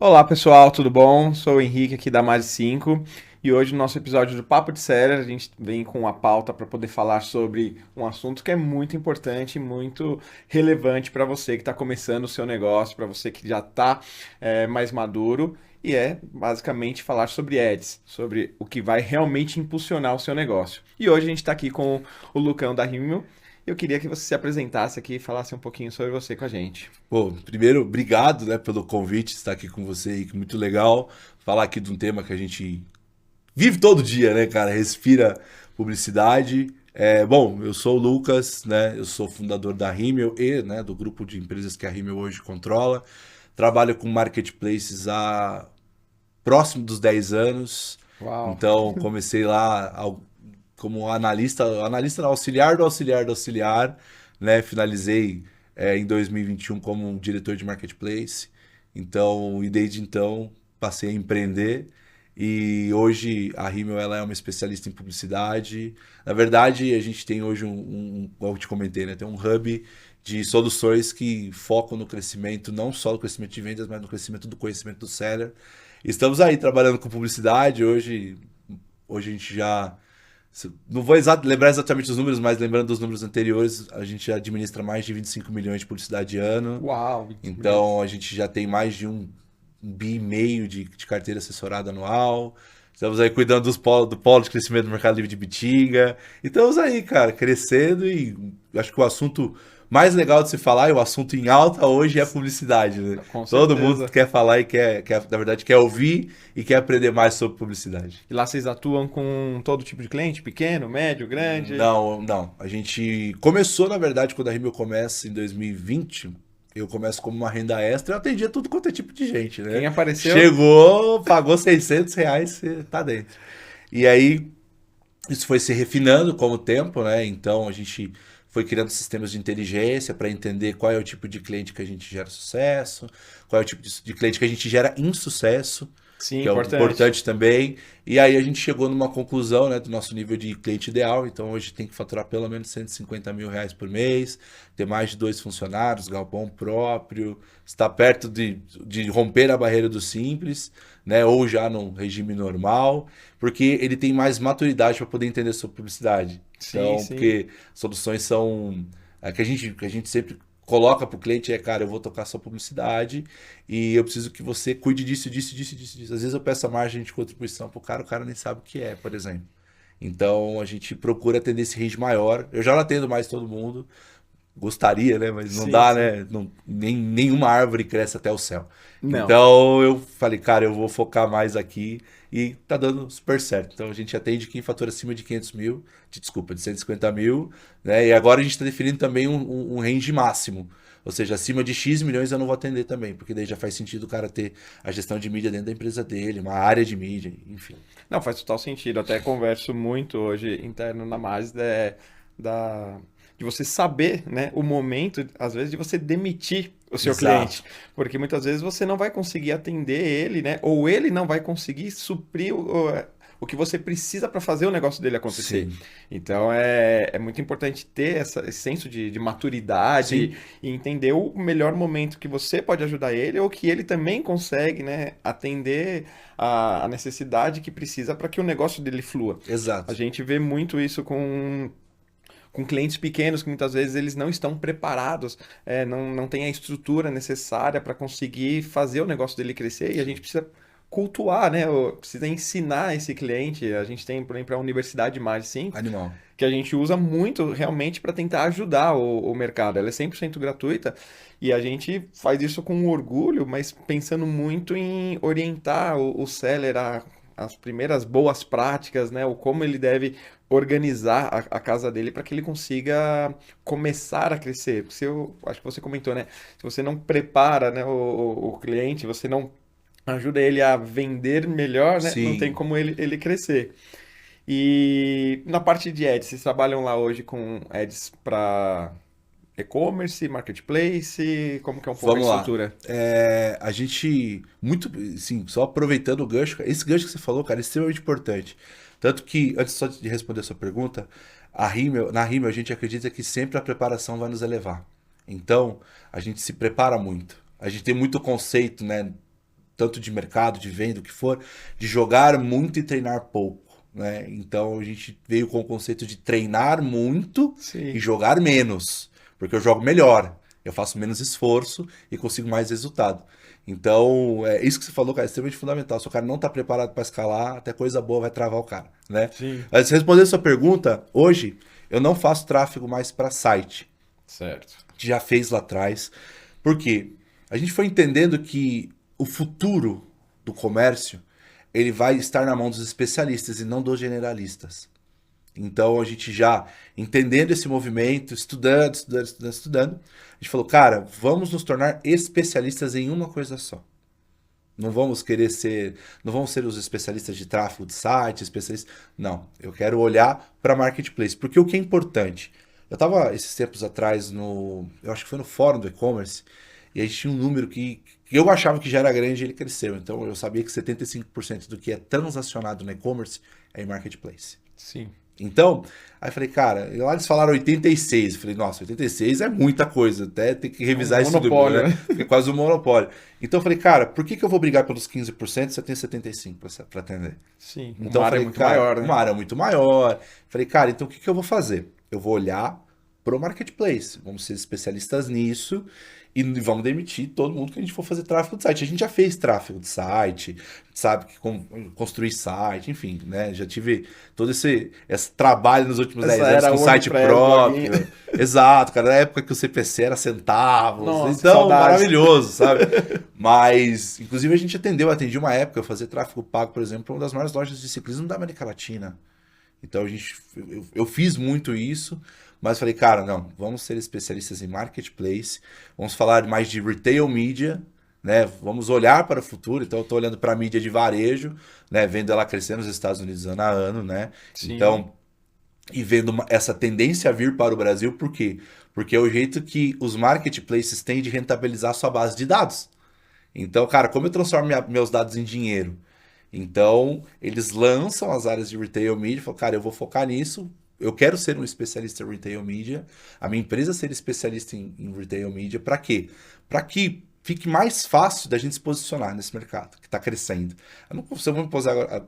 Olá pessoal, tudo bom? Sou o Henrique aqui da Mais 5 e hoje no nosso episódio do Papo de Seller a gente vem com uma pauta para poder falar sobre um assunto que é muito importante e muito relevante para você que está começando o seu negócio, para você que já está mais maduro e é basicamente falar sobre ads, sobre o que vai realmente impulsionar o seu negócio. E hoje a gente está aqui com o Lucão da Rimmel. Eu queria que você se apresentasse aqui e falasse um pouquinho sobre você com a gente. Pô, primeiro, obrigado, né, pelo convite, estar aqui com você aí, que muito legal falar aqui de um tema que a gente vive todo dia, né, cara? Respira publicidade. Bom, eu sou o Lucas, né? Eu sou fundador da Rimmel e, né, do grupo de empresas que a Rimmel hoje controla. Trabalho com marketplaces há próximo dos 10 anos. Uau! Então, comecei lá como analista não, auxiliar do auxiliar do auxiliar, né? Finalizei em 2021 como um diretor de marketplace. Então, e desde então passei a empreender. E hoje a Rimmel ela é uma especialista em publicidade. Na verdade, a gente tem hoje como eu te comentei, né? Tem um hub de soluções que focam no crescimento, não só no crescimento de vendas, mas no crescimento do conhecimento do seller. Estamos aí trabalhando com publicidade. Hoje a gente já. Não vou lembrar exatamente os números, mas lembrando dos números anteriores, a gente já administra mais de 25 milhões de publicidade ano. Uau, 25 Então milhões. a gente já tem mais de um bi e meio de carteira assessorada anual. Estamos aí cuidando do polo de crescimento do mercado livre de Bitinga. E estamos aí, cara, crescendo e acho que o assunto mais legal de se falar e o assunto em alta hoje é a publicidade, né? Com Todo mundo certeza. quer falar e na verdade, quer ouvir e quer aprender mais sobre publicidade. E lá vocês atuam com todo tipo de cliente? Pequeno, médio, grande? Não, não. A gente começou, na verdade, quando a Rimmel começa em 2020. Eu começo como uma renda extra, eu atendia tudo quanto é tipo de gente, Quem né? apareceu? Chegou, pagou R$ 600, você tá dentro. E aí, isso foi se refinando com o tempo, né? Então, a gente foi criando sistemas de inteligência para entender qual é o tipo de cliente que a gente gera sucesso, qual é o tipo de cliente que a gente gera insucesso, Sim, que é o importante. importante também. E aí a gente chegou numa conclusão, né, do nosso nível de cliente ideal. Então hoje tem que faturar pelo menos R$ 150 mil por mês, ter mais de 2 funcionários, galpão próprio, estar perto de romper a barreira do simples, né, ou já no regime normal, porque ele tem mais maturidade para poder entender sobre publicidade. Sim, Então, sim. porque soluções são que a gente sempre coloca para o cliente cara, eu vou tocar sua publicidade e eu preciso que você cuide disso, disso, disso, disso, disso. Às vezes eu peço a margem de contribuição pro cara, o cara nem sabe o que é, por exemplo. Então a gente procura atender esse range maior. Eu já não atendo mais todo mundo, gostaria, né? Mas não Sim, dá, sim. né? Não, nenhuma árvore cresce até o céu. Não. Então eu falei, cara, eu vou focar mais aqui e tá dando super certo. Então a gente atende quem fatura acima de 500 mil, desculpa, de 150 mil, né? E agora a gente está definindo também um range máximo. Ou seja, acima de X milhões eu não vou atender também, porque daí já faz sentido o cara ter a gestão de mídia dentro da empresa dele, uma área de mídia, enfim. Não, faz total sentido. Até converso muito hoje interno na Mazda da, de você saber, né, o momento, às vezes, de você demitir o seu cliente. Exato. Porque muitas vezes você não vai conseguir atender ele, né? Ou ele não vai conseguir suprir o que você precisa para fazer o negócio dele acontecer. Sim. Então é muito importante ter esse senso de maturidade Sim. e entender o melhor momento que você pode ajudar ele ou que ele também consegue, né, atender a necessidade que precisa para que o negócio dele flua. A Exato. gente vê muito isso com clientes pequenos que muitas vezes eles não estão preparados, não tem a estrutura necessária para conseguir fazer o negócio dele crescer e a gente precisa cultuar, né? Precisa ensinar esse cliente. A gente tem, por exemplo, a Universidade Mais 5, Animal. que a gente usa muito realmente para tentar ajudar o mercado. Ela é 100% gratuita e a gente faz isso com orgulho, mas pensando muito em orientar o seller as primeiras boas práticas, né? O como ele deve organizar a casa dele para que ele consiga começar a crescer. Porque se eu acho que você comentou, né? Se você não prepara, né, o cliente, você não ajuda ele a vender melhor, né? Não tem Sim. como ele crescer. E na parte de ads, vocês trabalham lá hoje com ads para e-commerce, marketplace? Como que é um pouco a Vamos lá. estrutura? A gente, muito, sim, só aproveitando o gancho, esse gancho que você falou, cara, é extremamente importante. Tanto que, antes só de responder a sua pergunta, na Rimmel a gente acredita que sempre a preparação vai nos elevar. Então, a gente se prepara muito. A gente tem muito conceito, né? tanto de mercado, de venda, o que for, de jogar muito e treinar pouco, né? Então a gente veio com o conceito de treinar muito e Sim. jogar menos, porque eu jogo melhor, eu faço menos esforço e consigo mais resultado. Então, é isso que você falou, cara, é extremamente fundamental. Se o cara não está preparado para escalar, até coisa boa vai travar o cara, né? Sim. Mas respondendo a sua pergunta, hoje eu não faço tráfego mais para site. Certo. A gente já fez lá atrás. Por quê? A gente foi entendendo que o futuro do comércio ele vai estar na mão dos especialistas e não dos generalistas. Então a gente já entendendo esse movimento, estudando, a gente falou, cara, vamos nos tornar especialistas em uma coisa só. Não vamos querer ser, não vamos ser os especialistas de tráfego de site, especialistas. Não, eu quero olhar para marketplace, porque o que é importante. Eu estava esses tempos atrás eu acho que foi no fórum do e-commerce, e a gente tinha um número que eu achava que já era grande e ele cresceu. Então eu sabia que 75% do que é transacionado no e-commerce é em marketplace. Sim. Então, aí eu falei, cara, lá eles falaram 86. Eu falei, nossa, 86 é muita coisa, até tem que revisar esse número, monopólio, né? né? É quase um monopólio. Então eu falei, cara, por que eu vou brigar pelos 15% se eu tenho 75% para atender? Sim. Então Uma eu área falei, muito cara, maior, né? uma área muito maior. Falei, cara, então o que eu vou fazer? Eu vou olhar pro marketplace, vamos ser especialistas nisso e vamos demitir todo mundo que a gente for fazer tráfego de site. A gente já fez tráfego de site, sabe que construir site, enfim, né? Já tive todo esse trabalho nos últimos 10 Essa anos era com site WordPress, próprio. bloguinho. Exato, cara, na época que o CPC era centavos. Nossa, que Então, saudades. maravilhoso, sabe? Mas, inclusive, a gente atendi uma época, eu fazia tráfego pago, por exemplo, para uma das maiores lojas de ciclismo da América Latina. Então eu fiz muito isso, mas falei, cara, não, vamos ser especialistas em marketplace, vamos falar mais de retail media, né? Vamos olhar para o futuro. Então eu estou olhando para a mídia de varejo, né? Vendo ela crescer nos Estados Unidos ano a ano, né? Sim. Então, e vendo essa tendência a vir para o Brasil, por quê? Porque é o jeito que os marketplaces têm de rentabilizar sua base de dados. Então, cara, como eu transformo meus dados em dinheiro? Então, eles lançam as áreas de retail media, falam, cara, eu vou focar nisso, eu quero ser um especialista em retail media, a minha empresa ser especialista em retail media, para quê? Para que fique mais fácil da gente se posicionar nesse mercado, que está crescendo. Se eu vou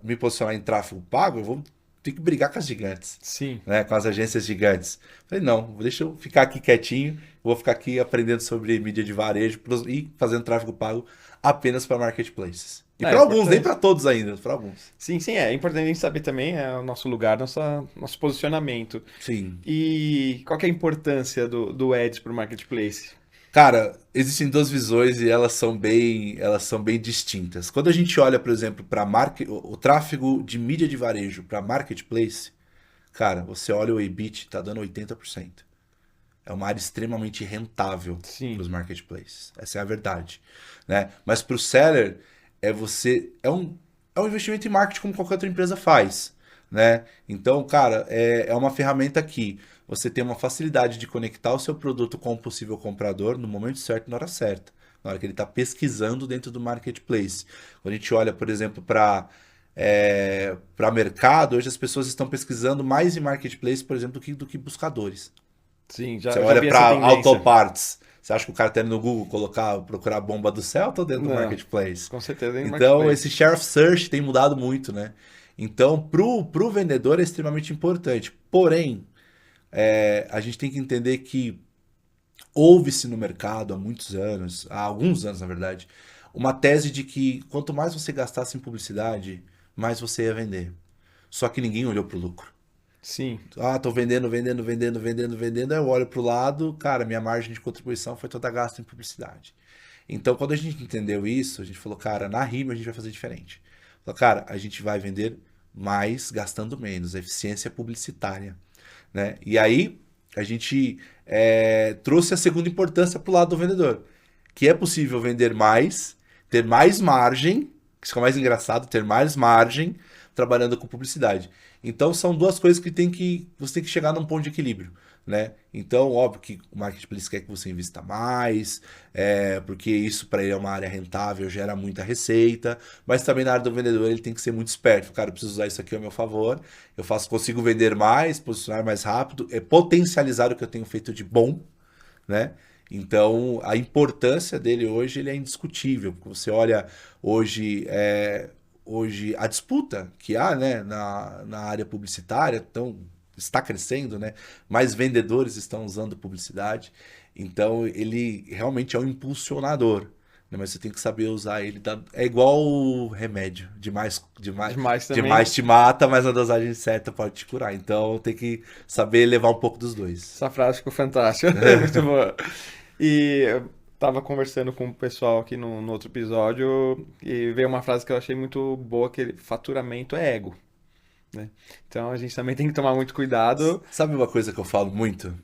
me posicionar em tráfego pago, eu vou ter que brigar com as gigantes, Sim. né, com as agências gigantes. Falei, não, deixa eu ficar aqui quietinho, vou ficar aqui aprendendo sobre mídia de varejo e fazendo tráfego pago apenas para marketplaces. E para alguns, nem Importante. para todos ainda, para alguns. Sim, sim, é importante a gente saber também o nosso lugar, nosso posicionamento. Sim. E qual que é a importância do Ads para o marketplace? Cara, existem duas visões e elas são bem distintas. Quando a gente olha, por exemplo, para o tráfego de mídia de varejo para marketplace, cara, você olha o EBIT, tá dando 80%. É uma área extremamente rentável para Sim. os marketplaces. Essa é a verdade, né? Mas para o seller é um investimento em marketing como qualquer outra empresa faz, né? Então, cara, é uma ferramenta que você tem uma facilidade de conectar o seu produto com o possível comprador no momento certo, na hora certa, na hora que ele está pesquisando dentro do marketplace. Quando a gente olha, por exemplo, para mercado, hoje as pessoas estão pesquisando mais em marketplace, por exemplo, do que buscadores. Sim, Você já olha vi para essa tendência. autoparts. Você acha que o cara tá indo no Google procurar a bomba do céu ou tá dentro do Não, marketplace? com certeza em Então, marketplace. esse share of search tem mudado muito, né? Então, pro vendedor é extremamente importante. Porém, a gente tem que entender que houve-se no mercado há muitos anos, há alguns anos, na verdade, uma tese de que quanto mais você gastasse em publicidade, mais você ia vender. Só que ninguém olhou pro lucro. Sim, Ah, tô vendendo. Aí eu olho pro lado, cara, minha margem de contribuição foi toda gasta em publicidade. Então, quando a gente entendeu isso, a gente falou, cara, na rima a gente vai fazer diferente. Falou, cara, a gente vai vender mais gastando menos, eficiência publicitária, né? E aí a gente trouxe a segunda importância pro lado do vendedor, que é possível vender mais, ter mais margem, que isso é o mais engraçado, ter mais margem trabalhando com publicidade. Então são duas coisas que você tem que chegar num ponto de equilíbrio, né? Então, óbvio que o marketplace quer que você invista mais, porque isso para ele é uma área rentável, gera muita receita, mas também na área do vendedor ele tem que ser muito esperto. Cara, eu preciso usar isso aqui ao meu favor, consigo vender mais, posicionar mais rápido, potencializar o que eu tenho feito de bom, né? Então, a importância dele hoje ele é indiscutível. Porque você olha hoje, hoje a disputa que há, né, na área publicitária, então, está crescendo, né? Mais vendedores estão usando publicidade. Então, ele realmente é um impulsionador, né? Mas você tem que saber usar ele. É igual o remédio. Demais também. Demais te mata, mas a dosagem certa pode te curar. Então, tem que saber levar um pouco dos dois. Essa frase ficou fantástica. Muito boa. E eu tava conversando com o pessoal aqui no outro episódio e veio uma frase que eu achei muito boa, que faturamento é ego, né? Então a gente também tem que tomar muito cuidado. Sabe uma coisa que eu falo muito?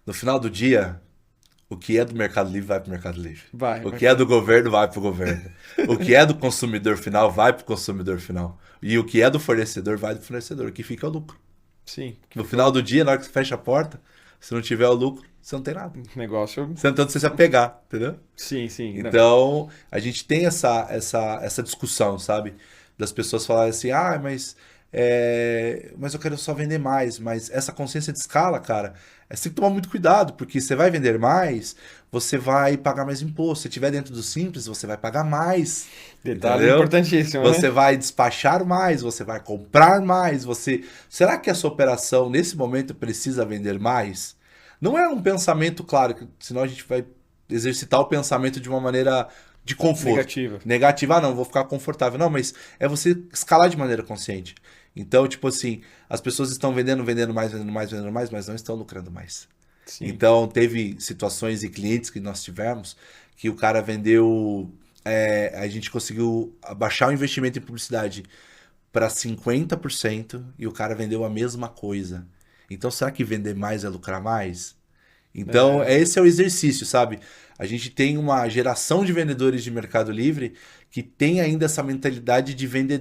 No final do dia, o que é do Mercado Livre vai para o Mercado Livre. Vai, O vai. que é do governo vai para o governo. O que é do consumidor final vai para o consumidor final. E o que é do fornecedor vai do fornecedor. O que fica é o lucro. Sim, No final do dia, na hora que você fecha a porta, se não tiver o lucro, você não tem nada. negócio. Você não tem onde você se apegar, entendeu? Sim, sim. Não. Então, a gente tem essa discussão, sabe? Das pessoas falarem assim, mas eu quero só vender mais. Mas essa consciência de escala, cara, você tem que tomar muito cuidado, porque você vai vender mais, você vai pagar mais imposto. Se estiver dentro do simples, você vai pagar mais. Detalhe Entendeu? importantíssimo, Você né? vai despachar mais, você vai comprar mais, você. Será que a sua operação nesse momento precisa vender mais? Não é um pensamento, claro, senão a gente vai exercitar o pensamento de uma maneira de conforto. Negativa. Negativa, não, vou ficar confortável. Não, mas é você escalar de maneira consciente. Então, tipo assim, as pessoas estão vendendo mais, vendendo mais, vendendo mais, mas não estão lucrando mais. Sim. Então, teve situações e clientes que nós tivemos que o cara vendeu. A gente conseguiu abaixar o investimento em publicidade para 50% e o cara vendeu a mesma coisa. Então, será que vender mais é lucrar mais? Então, É, esse é o exercício, sabe? A gente tem uma geração de vendedores de Mercado Livre que tem ainda essa mentalidade de vender,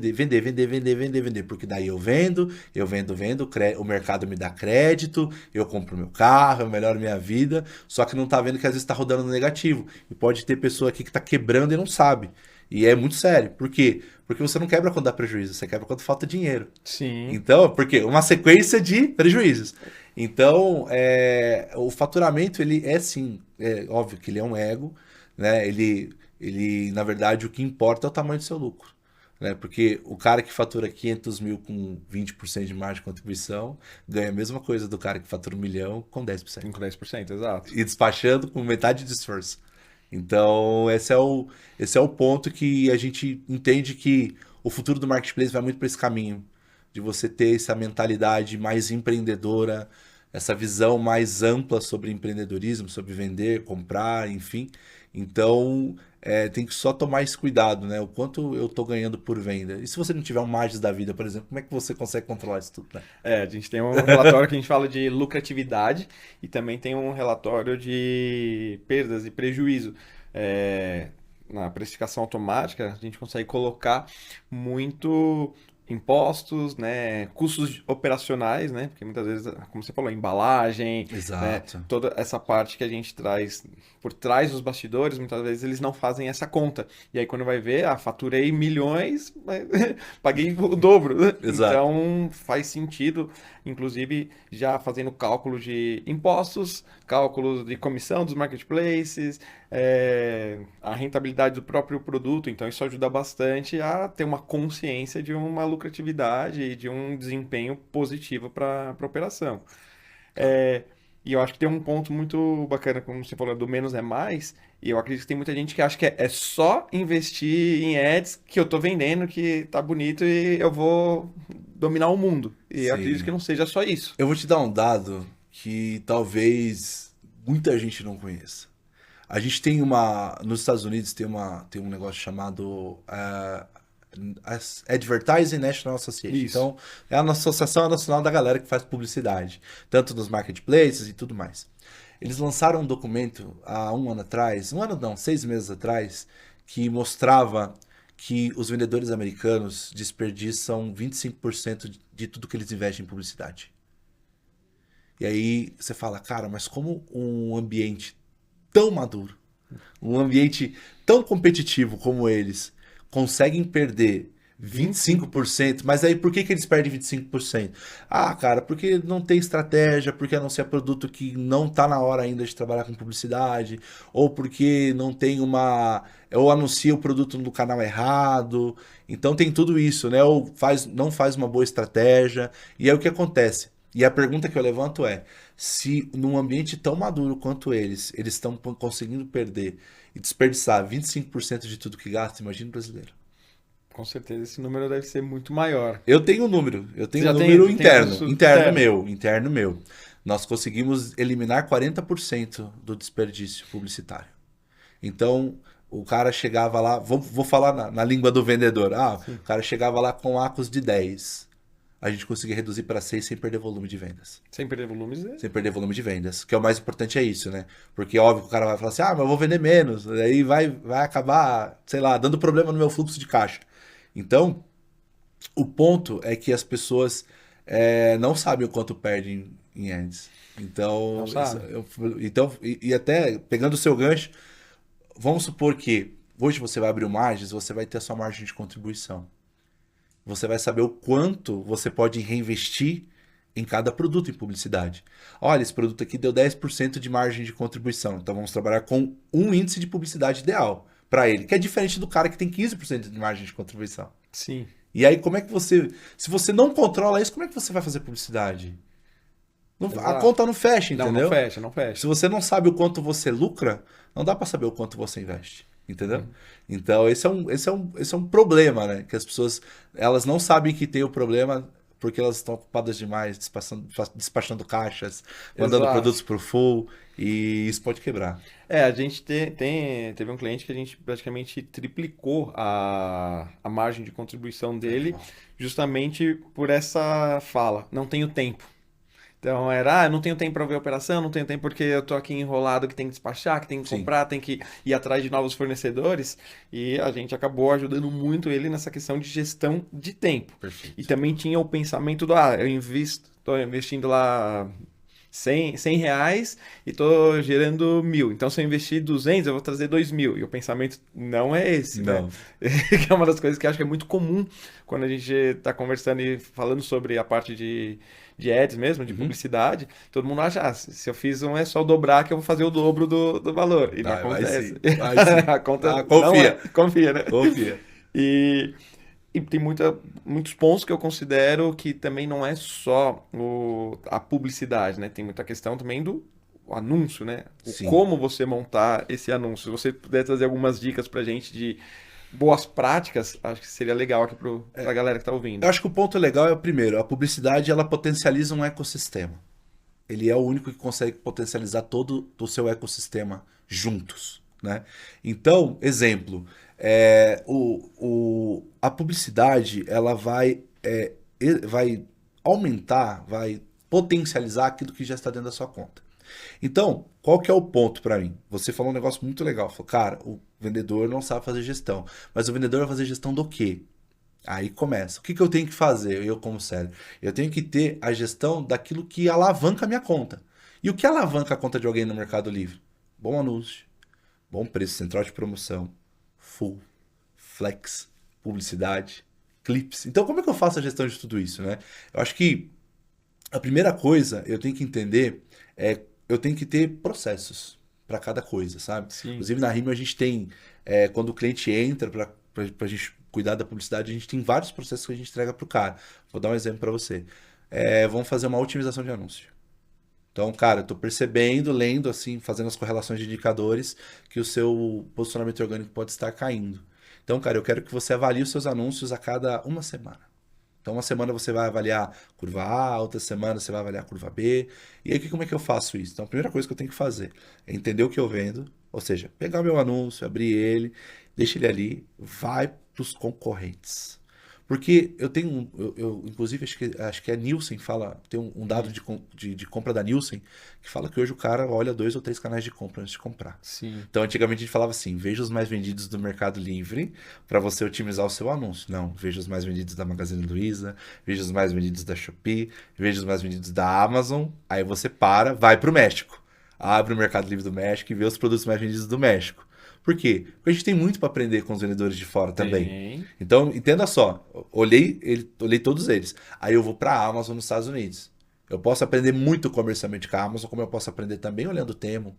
porque daí eu vendo, o mercado me dá crédito, eu compro meu carro, eu melhoro minha vida, só que não tá vendo que às vezes tá rodando no negativo. E pode ter pessoa aqui que tá quebrando e não sabe. E é muito sério. Por quê? Porque você não quebra quando dá prejuízo, você quebra quando falta dinheiro. sim. Então, porque uma sequência de prejuízos. Então, o faturamento, ele é sim, é óbvio que ele é um ego, né? Na verdade, o que importa é o tamanho do seu lucro, né? Porque o cara que fatura 500 mil com 20% de margem de contribuição ganha a mesma coisa do cara que fatura 1 milhão com 10%. 5, 10%, exato. E despachando com metade de esforço. Então, esse é o ponto que a gente entende que o futuro do marketplace vai muito para esse caminho, de você ter essa mentalidade mais empreendedora, essa visão mais ampla sobre empreendedorismo, sobre vender, comprar, enfim. Então, tem que só tomar esse cuidado, né? O quanto eu estou ganhando por venda. E se você não tiver um margem da vida, por exemplo, como é que você consegue controlar isso tudo, né? A gente tem um relatório que a gente fala de lucratividade e também tem um relatório de perdas e prejuízo. Na precificação automática, a gente consegue colocar muito impostos, né, custos operacionais, né, porque muitas vezes, como você falou, embalagem, né, Exato. toda essa parte que a gente traz por trás dos bastidores, muitas vezes eles não fazem essa conta. E aí quando vai ver, faturei milhões, mas paguei o dobro. Exato. Então faz sentido, inclusive já fazendo cálculo de impostos, cálculos de comissão dos marketplaces, a rentabilidade do próprio produto. Então isso ajuda bastante a ter uma consciência de uma lucratividade e de um desempenho positivo para a operação. É, e eu acho que tem um ponto muito bacana, como você falou, do menos é mais. E eu acredito que tem muita gente que acha que é só investir em ads que eu tô vendendo, que tá bonito e eu vou dominar o mundo. E eu acredito que Sim. não seja só isso. Eu vou te dar um dado que talvez muita gente não conheça. A gente tem nos Estados Unidos tem um negócio chamado Advertising National Association. Isso. Então, é a nossa Associação Nacional da galera que faz publicidade, tanto nos marketplaces e tudo mais. Eles lançaram um documento há um ano atrás, um ano não, 6 meses atrás, que mostrava que os vendedores americanos desperdiçam 25% de tudo que eles investem em publicidade. E aí você fala, cara, mas como um ambiente tão maduro, um ambiente tão competitivo como eles, conseguem perder 25%. Mas aí por que eles perdem 25%? Ah, cara, porque não tem estratégia, porque anuncia produto que não tá na hora ainda de trabalhar com publicidade, ou porque não tem uma. Ou anuncia o produto no canal errado. Então tem tudo isso, né? Ou não faz uma boa estratégia. E aí o que acontece? E a pergunta que eu levanto é: se num ambiente tão maduro quanto eles estão conseguindo perder e desperdiçar 25% de tudo que gasta, imagina o brasileiro. Com certeza esse número deve ser muito maior. Eu Você tenho um já tem, número tem interno, isso interno? interno meu. Nós conseguimos eliminar 40% do desperdício publicitário. Então, o cara chegava lá, vou falar na língua do vendedor. Ah, Sim. o cara chegava lá com ACOS de 10. A gente conseguia reduzir para 6 sem perder volume de vendas. Sem perder volumes, Sem perder volume de vendas. Que é o mais importante é isso, né? Porque óbvio que o cara vai falar assim, ah, mas eu vou vender menos. Aí vai acabar, sei lá, dando problema no meu fluxo de caixa. Então, o ponto é que as pessoas não sabem o quanto perdem em ads. não Então, sabe? e até pegando o seu gancho, vamos supor que hoje você vai abrir o margens, você vai ter a sua margem de contribuição. Você vai saber o quanto você pode reinvestir em cada produto em publicidade. Olha, esse produto aqui deu 10% de margem de contribuição. Então vamos trabalhar com um índice de publicidade ideal para ele, que é diferente do cara que tem 15% de margem de contribuição. Sim. E aí, como é que você. Se você não controla isso, como é que você vai fazer publicidade? A Exato. conta não fecha, Não, não entendeu? fecha, não Se fecha. você não sabe o quanto você lucra, não dá para saber o quanto você investe, entendeu? Uhum. Então, esse é um problema, né? Que as pessoas, elas não sabem que tem o problema porque elas estão ocupadas demais, despachando caixas, mandando Exato. produtos pro full, e isso pode quebrar. A gente teve um cliente que a gente praticamente triplicou a margem de contribuição dele Legal. justamente por essa fala. Não tenho tempo. Então era, eu não tenho tempo para ver a operação, não tenho tempo porque eu tô aqui enrolado que tem que despachar, que tem que Sim, comprar, tem que ir atrás de novos fornecedores. E a gente acabou ajudando muito ele nessa questão de gestão de tempo. E perfeito. também tinha o pensamento do, eu invisto, tô investindo lá cem reais e tô gerando 1.000. Então, se eu investir 200, eu vou trazer 2.000. E o pensamento não é esse, né? Não. Que é uma das coisas que eu acho que é muito comum quando a gente está conversando e falando sobre a parte de ads mesmo, de Uhum. publicidade. Todo mundo acha, se eu fiz um é só dobrar que eu vou fazer o dobro do valor. E não Vai acontece. sim, vai sim. A conta Ah, não é. confia, Confia, né? confia. E, e tem muitos pontos que eu considero que também não é só a publicidade, né? Tem muita questão também do anúncio, né? O Sim. como você montar esse anúncio. Se você puder trazer algumas dicas pra gente de boas práticas, acho que seria legal aqui pra galera que tá ouvindo. Eu acho que o ponto legal é o primeiro, a publicidade ela potencializa um ecossistema. Ele é o único que consegue potencializar todo o seu ecossistema juntos, né? Então, exemplo, a publicidade ela vai aumentar, vai potencializar aquilo que já está dentro da sua conta. Então, qual que é o ponto para mim? Você falou um negócio muito legal. Falou, cara, o vendedor não sabe fazer gestão. Mas o vendedor vai fazer gestão do quê? Aí começa. O que eu tenho que fazer, eu como sério? Eu tenho que ter a gestão daquilo que alavanca a minha conta. E o que alavanca a conta de alguém no Mercado Livre? Bom anúncio, bom preço, central de promoção, full, flex, publicidade, clips. Então, como é que eu faço a gestão de tudo isso, né? Eu acho que a primeira coisa eu tenho que entender eu tenho que ter processos para cada coisa, sabe? Sim. Inclusive na Rima a gente tem, quando o cliente entra para a gente cuidar da publicidade, a gente tem vários processos que a gente entrega para o cara. Vou dar um exemplo para você. Vamos fazer uma otimização de anúncio. Então, cara, eu tô percebendo, lendo, assim, fazendo as correlações de indicadores, que o seu posicionamento orgânico pode estar caindo. Então, cara, eu quero que você avalie os seus anúncios a cada uma semana. Então, uma semana você vai avaliar curva A, outra semana você vai avaliar curva B. E aí, como é que eu faço isso? Então, a primeira coisa que eu tenho que fazer é entender o que eu vendo, ou seja, pegar meu anúncio, abrir ele, deixa ele ali, vai para os concorrentes. Porque eu tenho, inclusive, acho que a Nielsen fala, tem um dado Uhum. de compra da Nielsen, que fala que hoje o cara olha 2 ou 3 canais de compra antes de comprar. Sim. Então, antigamente a gente falava assim: veja os mais vendidos do Mercado Livre para você otimizar o seu anúncio. Não, veja os mais vendidos da Magazine Luiza, veja os mais vendidos da Shopee, veja os mais vendidos da Amazon. Aí você vai para o México, abre o Mercado Livre do México e vê os produtos mais vendidos do México. Por quê? Porque a gente tem muito para aprender com os vendedores de fora também. Tem. Então, entenda só, olhei todos eles. Aí eu vou para a Amazon nos Estados Unidos. Eu posso aprender muito comercialmente com a Amazon, como eu posso aprender também olhando o Temo,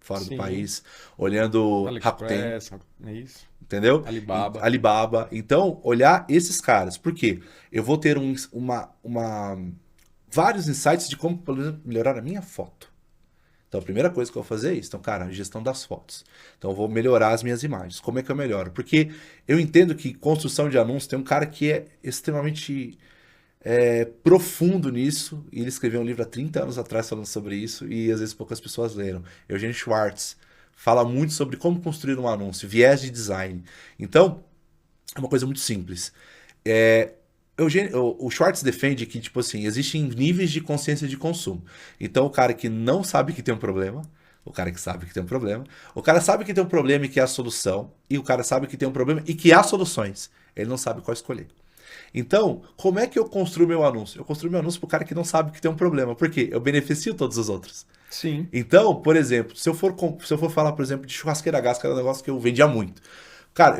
fora do Sim. país, olhando Rakuten, AliExpress, é isso. entendeu? Alibaba. Alibaba. Então, olhar esses caras. Por quê? Eu vou ter vários insights de como, por exemplo, melhorar a minha foto. Então, a primeira coisa que eu vou fazer é isso. Então, cara, gestão das fotos. Então, eu vou melhorar as minhas imagens. Como é que eu melhoro? Porque eu entendo que construção de anúncios tem um cara que é extremamente profundo nisso. E ele escreveu um livro há 30 anos atrás falando sobre isso. E às vezes poucas pessoas leram. Eugênio Schwartz fala muito sobre como construir um anúncio, viés de design. Então, é uma coisa muito simples. O Schwartz defende que, tipo assim, existem níveis de consciência de consumo. Então, o cara que não sabe que tem um problema, o cara que sabe que tem um problema, o cara sabe que tem um problema e que há solução, e o cara sabe que tem um problema e que há soluções. Ele não sabe qual escolher. Então, como é que eu construo meu anúncio? Eu construo meu anúncio pro cara que não sabe que tem um problema. Por quê? Eu beneficio todos os outros. Sim. Então, por exemplo, se eu for falar, por exemplo, de churrasqueira a gás, que era um negócio que eu vendia muito. Cara,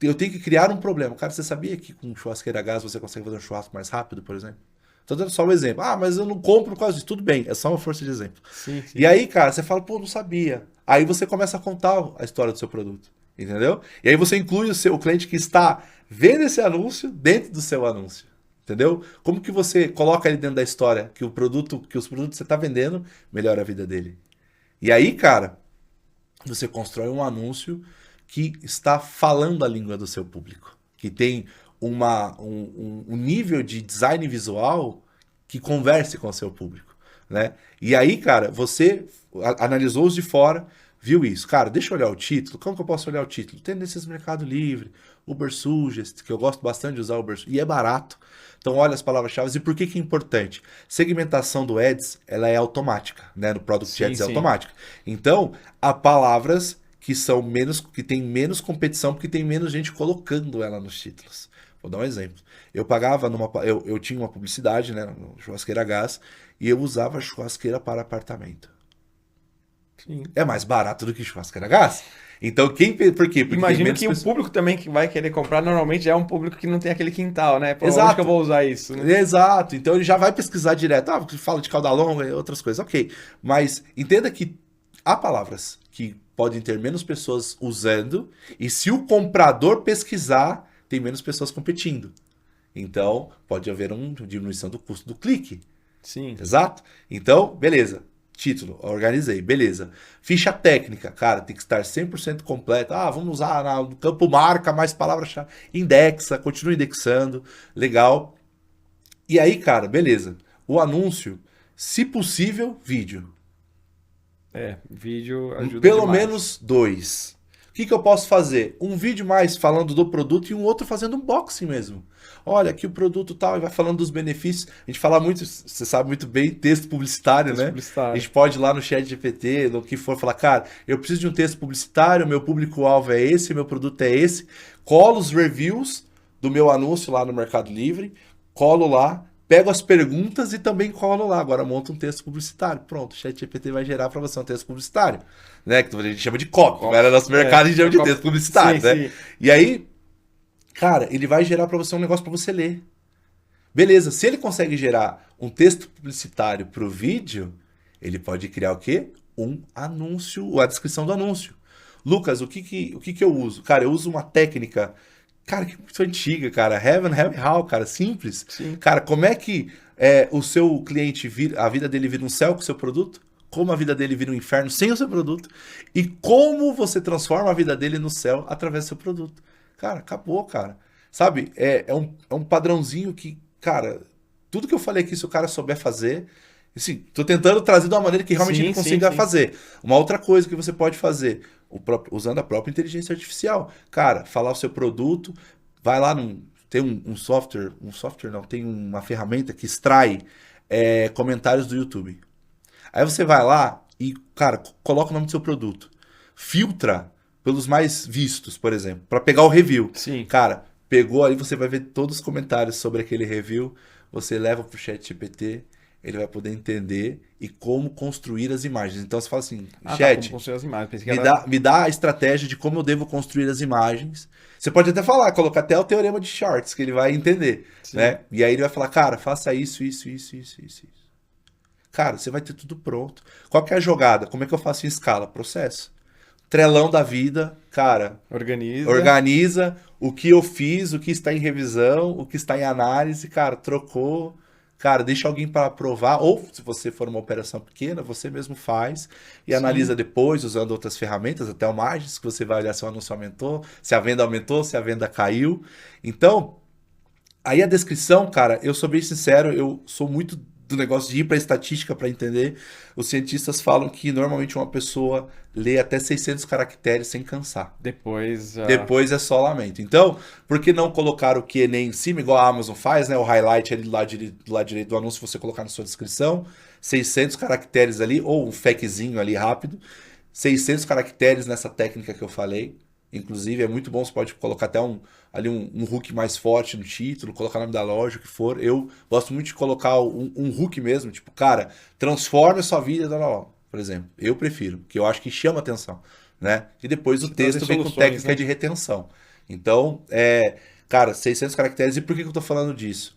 eu tenho que criar um problema. Cara, você sabia que com churrasqueira a gás você consegue fazer um churrasco mais rápido, por exemplo? Tô dando só um exemplo. Ah, mas eu não compro por causa disso. Tudo bem, é só uma força de exemplo. Sim, sim. E aí, cara, você fala, pô, não sabia. Aí você começa a contar a história do seu produto. Entendeu? E aí você inclui o cliente que está vendo esse anúncio dentro do seu anúncio. Entendeu? Como que você coloca ele dentro da história que os produtos que você está vendendo melhora a vida dele. E aí, cara, você constrói um anúncio que está falando a língua do seu público, que tem um nível de design visual que converse com o seu público, né? E aí, cara, você analisou os de fora, viu isso. Cara, deixa eu olhar o título. Como que eu posso olhar o título? Tem nesses Mercado Livre, Uber Suggest, que eu gosto bastante de usar o Uber Suggest, e é barato. Então, olha as palavras-chave. E por que que é importante? Segmentação do Ads, ela é automática, né? No Product Ads é automática. Então, há palavras que tem menos competição, porque tem menos gente colocando ela nos títulos. Vou dar um exemplo. Eu tinha uma publicidade, né? No churrasqueira a gás, e eu usava churrasqueira para apartamento. Sim. É mais barato do que churrasqueira a gás. Então, por quê? Porque imagino que o público também que vai querer comprar normalmente é um público que não tem aquele quintal, né? Pô, onde que eu vou usar isso? Né? Exato. Então ele já vai pesquisar direto. Ah, fala de cauda longa e outras coisas. Ok. Mas entenda que há palavras que podem ter menos pessoas usando, e se o comprador pesquisar, tem menos pessoas competindo. Então, pode haver uma diminuição do custo do clique. Sim. Exato? Então, beleza. Título, organizei, beleza. Ficha técnica, cara, tem que estar 100% completa. Ah, vamos usar no campo marca mais palavra-chave. Indexa, continua indexando, legal. E aí, cara, beleza. O anúncio, se possível, vídeo. Vídeo ajuda Pelo demais. menos 2. O que eu posso fazer? Um vídeo mais falando do produto e um outro fazendo unboxing mesmo. Olha, aqui o produto tal, e vai falando dos benefícios. A gente fala muito, você sabe muito bem, texto publicitário, né? Publicitário. A gente pode ir lá no chat GPT, no que for, falar, cara, eu preciso de um texto publicitário, meu público-alvo é esse, meu produto é esse. Colo os reviews do meu anúncio lá no Mercado Livre, colo lá, pego as perguntas e também colo lá. Agora monta um texto publicitário. Pronto, o ChatGPT vai gerar para você um texto publicitário. Né? Que a gente chama de copy. Mas no nosso mercado a gente chama de texto publicitário. Sim, né? Sim. E aí, cara, ele vai gerar para você um negócio para você ler. Beleza, se ele consegue gerar um texto publicitário para o vídeo, ele pode criar o quê? Um anúncio, a descrição do anúncio. Lucas, o que eu uso? Cara, eu uso uma técnica... Cara, que muito antiga, cara. Heaven, Heaven, How, cara. Simples. Sim. Cara, como é que o seu cliente, a vida dele vira um céu com o seu produto? Como a vida dele vira um inferno sem o seu produto? E como você transforma a vida dele no céu através do seu produto? Cara, acabou, cara. Sabe? É um padrãozinho que, cara, tudo que eu falei aqui, se o cara souber fazer... Assim, tô tentando trazer de uma maneira que realmente ele consiga fazer. Uma outra coisa que você pode fazer, usando a própria inteligência artificial. Cara, falar o seu produto, vai lá tem um software não, tem uma ferramenta que extrai comentários do YouTube. Aí você vai lá e, cara, coloca o nome do seu produto. Filtra pelos mais vistos, por exemplo, para pegar o review. Sim. Cara, pegou aí, você vai ver todos os comentários sobre aquele review, você leva pro ChatGPT, ele vai poder entender e como construir as imagens. Então você fala assim, Ah, tá, como chat, construir as imagens. Pensei que era... me dá a estratégia de como eu devo construir as imagens. Você pode até falar, colocar até o teorema de Shorts, que ele vai entender, Sim. né? E aí ele vai falar, cara, faça isso, isso, isso, isso, isso, isso. Cara, você vai ter tudo pronto. Qual que é a jogada? Como é que eu faço em escala? Processo. Trelão da vida, cara, Organiza. organiza o que eu fiz, o que está em revisão, o que está em análise, cara, trocou. Cara, deixa alguém para aprovar, ou se você for uma operação pequena, você mesmo faz e Sim. analisa depois usando outras ferramentas, até o Margins, que você vai olhar se o anúncio aumentou, se a venda caiu. Então, aí a descrição, cara, eu sou bem sincero, eu sou muito do negócio de ir para estatística para entender. Os cientistas falam que normalmente uma pessoa lê até 600 caracteres sem cansar. Depois, Depois é só lamento. Então, por que não colocar o QNE em cima, igual a Amazon faz, né? O highlight ali do lado direito do anúncio, você colocar na sua descrição, 600 caracteres ali, ou um faczinho ali rápido, 600 caracteres nessa técnica que eu falei. Inclusive, é muito bom, você pode colocar até um hook mais forte no título, colocar o nome da loja, o que for. Eu gosto muito de colocar um hook mesmo, tipo, cara, transforme a sua vida, por exemplo. Eu prefiro, que eu acho que chama atenção, né? E depois o te trazer texto vem com soluções, técnica né? de retenção. Então, cara, 600 caracteres. E por que eu tô falando disso?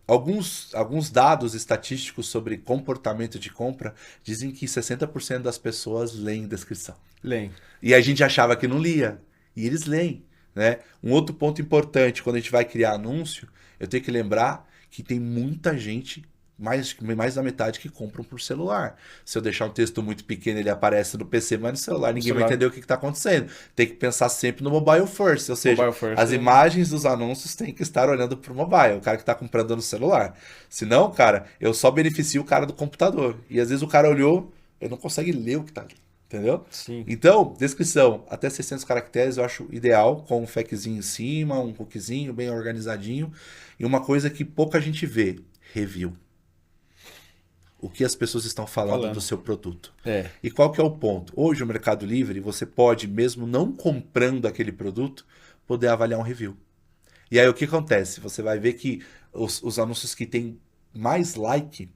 Alguns dados estatísticos sobre comportamento de compra dizem que 60% das pessoas leem descrição. Leem. E a gente achava que não lia. E eles leem, né? Um outro ponto importante, quando a gente vai criar anúncio, eu tenho que lembrar que tem muita gente, mais da metade, que compram por celular. Se eu deixar um texto muito pequeno, ele aparece no PC, mas no celular No ninguém vai celular. entender o que está acontecendo. Tem que pensar sempre no mobile first, ou seja, Mobile first. as imagens dos anúncios têm que estar olhando para o mobile, o cara que está comprando no celular. Senão, cara, eu só beneficio o cara do computador. E às vezes o cara olhou, ele não consegue ler o que está ali. Entendeu? Sim. Então, descrição, até 600 caracteres eu acho ideal, com um faczinho em cima, um hookzinho bem organizadinho. E uma coisa que pouca gente vê, review. O que as pessoas estão falando do seu produto. É. E qual que é o ponto? Hoje, o Mercado Livre, você pode, mesmo não comprando aquele produto, poder avaliar um review. E aí, o que acontece? Você vai ver que os anúncios que têm mais like,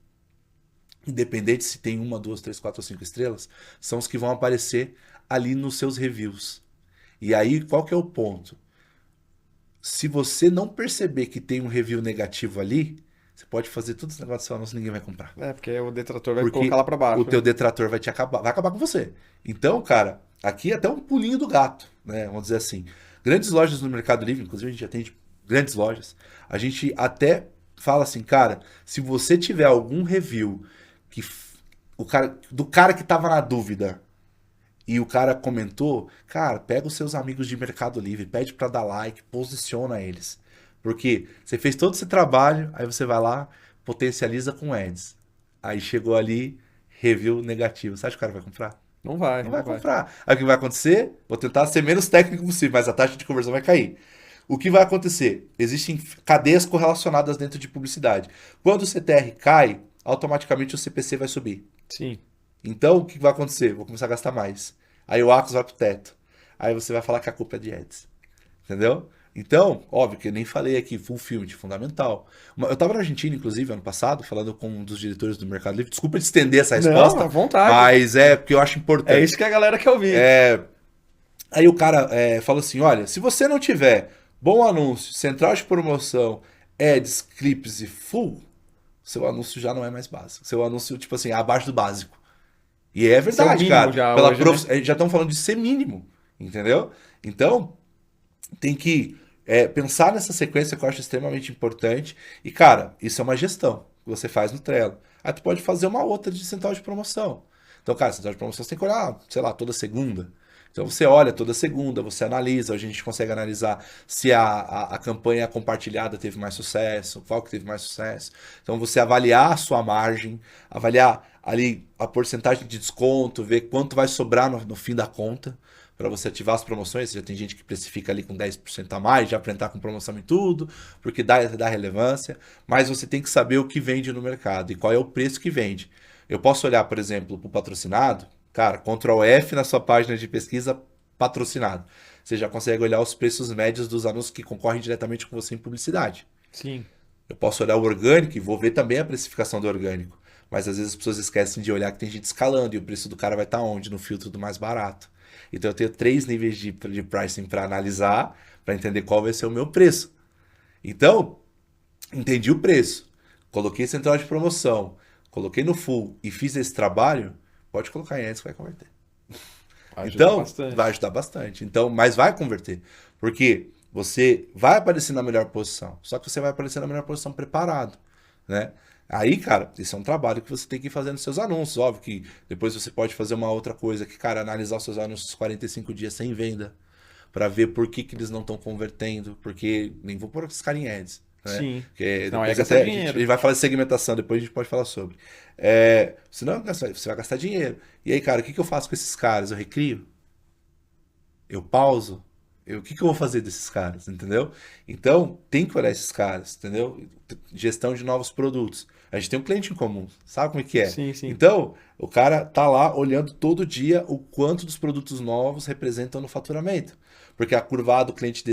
independente se tem uma, duas, três, quatro ou cinco estrelas, são os que vão aparecer ali nos seus reviews. E aí, qual que é o ponto? Se você não perceber que tem um review negativo ali, você pode fazer todos os negócios do seu anúncio e ninguém vai comprar. É, porque o detrator vai colocar Porque lá pra o baixo, teu né? detrator vai acabar com você. Então, cara, aqui é até um pulinho do gato, né? Vamos dizer assim. Grandes lojas no Mercado Livre, inclusive a gente atende grandes lojas, a gente até fala assim, cara, se você tiver algum review que do cara que tava na dúvida e o cara comentou, cara, pega os seus amigos de Mercado Livre, pede para dar like, posiciona eles. Porque você fez todo esse trabalho, aí você vai lá, potencializa com ads. Aí chegou ali, review negativo. Você acha que o cara vai comprar? Não vai, Não não vai vai. comprar. Aí o que vai acontecer? Vou tentar ser menos técnico possível, mas a taxa de conversão vai cair. O que vai acontecer? Existem cadeias correlacionadas dentro de publicidade. Quando o CTR cai, automaticamente o CPC vai subir. Sim. Então, o que vai acontecer? Vou começar a gastar mais. Aí o Acos vai pro teto. Aí você vai falar que a culpa é de ads. Entendeu? Então, óbvio que eu nem falei aqui, full field, fundamental. Eu estava na Argentina, inclusive, ano passado, falando com um dos diretores do Mercado Livre. Desculpa de estender essa Não, à resposta, vontade. mas é porque eu acho É importante. isso que a galera quer ouvir. Aí o cara falou assim: olha, se você não tiver bom anúncio, central de promoção, ads, clips e full, seu anúncio já não é mais básico. Seu anúncio, tipo assim, é abaixo do básico. E é Esse é o verdade, mínimo cara. já hoje, né? Já estão falando de ser mínimo, entendeu? Então, tem que pensar nessa sequência que eu acho extremamente importante. E, cara, isso é uma gestão que você faz no Trello. Aí tu pode fazer uma outra de central de promoção. Então, cara, central de promoção você tem que olhar, sei lá, toda segunda. Então você olha toda segunda, você analisa, hoje a gente consegue analisar se a campanha compartilhada teve mais sucesso, qual que teve mais sucesso. Então você avaliar a sua margem, avaliar ali a porcentagem de desconto, ver quanto vai sobrar no fim da conta para você ativar as promoções. Já tem gente que precifica ali com 10% a mais, já para entrar com promoção em tudo, porque dá relevância. Mas você tem que saber o que vende no mercado e qual é o preço que vende. Eu posso olhar, por exemplo, para o patrocinado, cara, Ctrl F na sua página de pesquisa, patrocinado. Você já consegue olhar os preços médios dos anúncios que concorrem diretamente com você em publicidade. Sim. Eu posso olhar o orgânico e vou ver também a precificação do orgânico. Mas às vezes as pessoas esquecem de olhar que tem gente escalando e o preço do cara vai estar onde? No filtro do mais barato. Então eu tenho 3 níveis de pricing para analisar, para entender qual vai ser o meu preço. Então, entendi o preço, coloquei central de promoção, coloquei no full e fiz esse trabalho, pode colocar em ads que vai converter. Ajuda Então, vai bastante. ajudar bastante. Então, mas vai converter. Porque você vai aparecer na melhor posição. Só que você vai aparecer na melhor posição preparado, né? Aí, cara, esse é um trabalho que você tem que ir fazendo seus anúncios. Óbvio que depois você pode fazer uma outra coisa, que, cara, analisar os seus anúncios 45 dias sem venda, para ver por que, que eles não estão convertendo, porque nem vou pôr os caras em ads, né? Sim. Porque Não, é depois gastar até a dinheiro. gente vai falar de segmentação, depois a gente pode falar sobre. Senão você vai gastar dinheiro. E aí, cara, o que, que eu faço com esses caras? Eu recrio? Eu pauso? O que, que eu vou fazer desses caras, entendeu? Então, tem que olhar esses caras, entendeu? Gestão de novos produtos. A gente tem um cliente em comum, sabe como é que é? Sim, sim. Então, o cara tá lá olhando todo dia o quanto dos produtos novos representam no faturamento. Porque a curva do cliente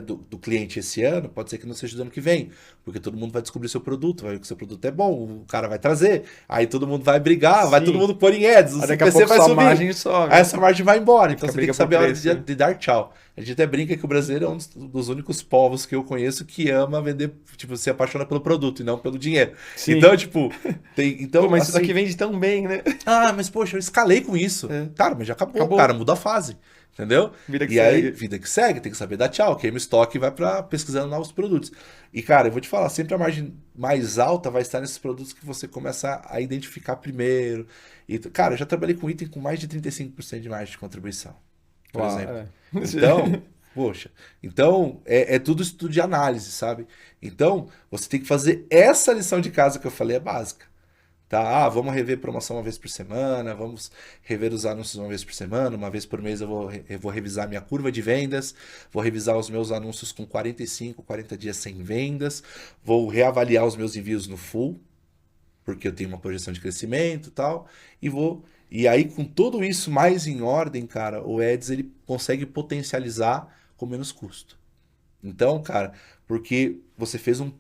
do cliente esse ano pode ser que não seja do ano que vem. Porque todo mundo vai descobrir seu produto, vai ver que seu produto é bom, o cara vai trazer. Aí todo mundo vai brigar, vai todo Sim. mundo pôr em ads, o Aí daqui a CPC pouco vai sua subir. margem sobe. Aí essa margem vai embora. Aí Então fica você tem briga que por saber a hora preço. de dar tchau. A gente até brinca que o brasileiro é um dos únicos povos que eu conheço que ama vender, tipo, se apaixona pelo produto e não pelo dinheiro. Sim. Então, tipo, Pô, então, mas isso assim, daqui vende tão bem, né? mas poxa, eu escalei com isso. É. Cara, mas já acabou, Acabou. cara, muda a fase. Entendeu? Vida que E aí, segue. vida que segue, tem que saber dar tchau. Queima estoque e vai pra pesquisando novos produtos. E, cara, eu vou te falar, sempre a margem mais alta vai estar nesses produtos que você começa a identificar primeiro. E, cara, eu já trabalhei com item com mais de 35% de margem de contribuição, por Uau, exemplo. é. Então, poxa, então é tudo estudo de análise, sabe? Então, você tem que fazer essa lição de casa que eu falei, é básica. Tá? Vamos rever promoção uma vez por semana, vamos rever os anúncios uma vez por semana, uma vez por mês eu vou revisar minha curva de vendas, vou revisar os meus anúncios com 45, 40 dias sem vendas, vou reavaliar os meus envios no full, porque eu tenho uma projeção de crescimento e tal, e aí com tudo isso mais em ordem, cara, o Ads ele consegue potencializar com menos custo. Então, cara, porque você fez um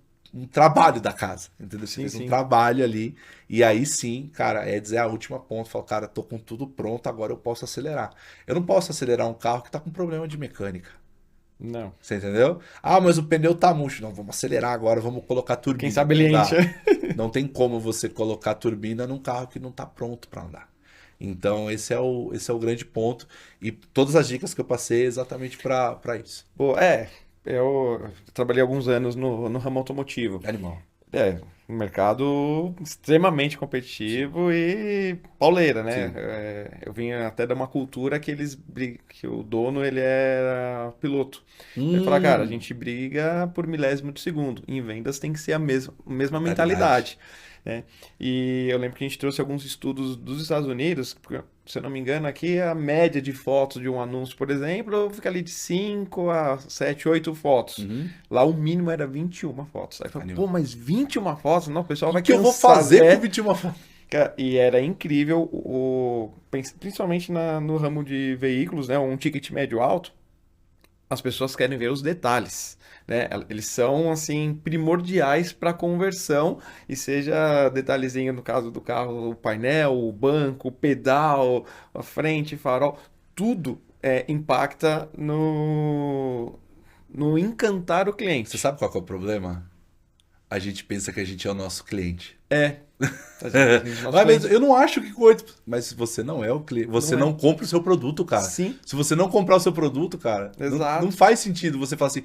trabalho da casa, entendeu? Você Sim, fez um sim. trabalho ali, e aí sim, cara, Eds é a última ponta. Fala, cara, tô com tudo pronto, agora eu posso acelerar. Eu não posso acelerar um carro que tá com problema de mecânica. Não. Você entendeu? Mas o pneu tá murcho. Não, vamos acelerar agora, vamos colocar Quem turbina. sabe Não ele enche. dá. Não tem como você colocar turbina num carro que não tá pronto para andar. Então, esse é o grande ponto. E todas as dicas que eu passei é exatamente para isso. Pô, eu trabalhei alguns anos no ramo automotivo. Animal. Um mercado extremamente competitivo e pauleira, né? Sim. Eu vim até de uma cultura que que o dono ele era piloto. Ele fala, cara, a Hum, gente briga por milésimo de segundo. Em vendas tem que ser a mesma Mentalidade. mentalidade, né? E eu lembro que a gente trouxe alguns estudos dos Estados Unidos, porque, se eu não me engano, aqui a média de fotos de um anúncio, por exemplo, fica ali de 5 a 7, 8 fotos. Uhum. Lá o mínimo era 21 fotos. Aí eu falei, pô, Animal. mas 21 fotos? Não, o pessoal O vai que eu vou cansar. fazer com 21 fotos? Cara, e era incrível, principalmente no ramo de veículos, né? Um ticket médio alto, as pessoas querem ver os detalhes, né? Eles são, assim, primordiais para conversão, e seja detalhezinho, no caso do carro, o painel, o banco, o pedal, a frente, farol, tudo impacta no encantar o Você cliente. sabe qual que é o problema? A gente pensa que a gente é o nosso cliente. É, a gente, nosso Mas cliente eu não acho que coisa. Mas você não é o cliente. Você não é. não compra o seu produto, cara. Sim, Se você não comprar o seu produto, cara, não exato. faz sentido você falar assim,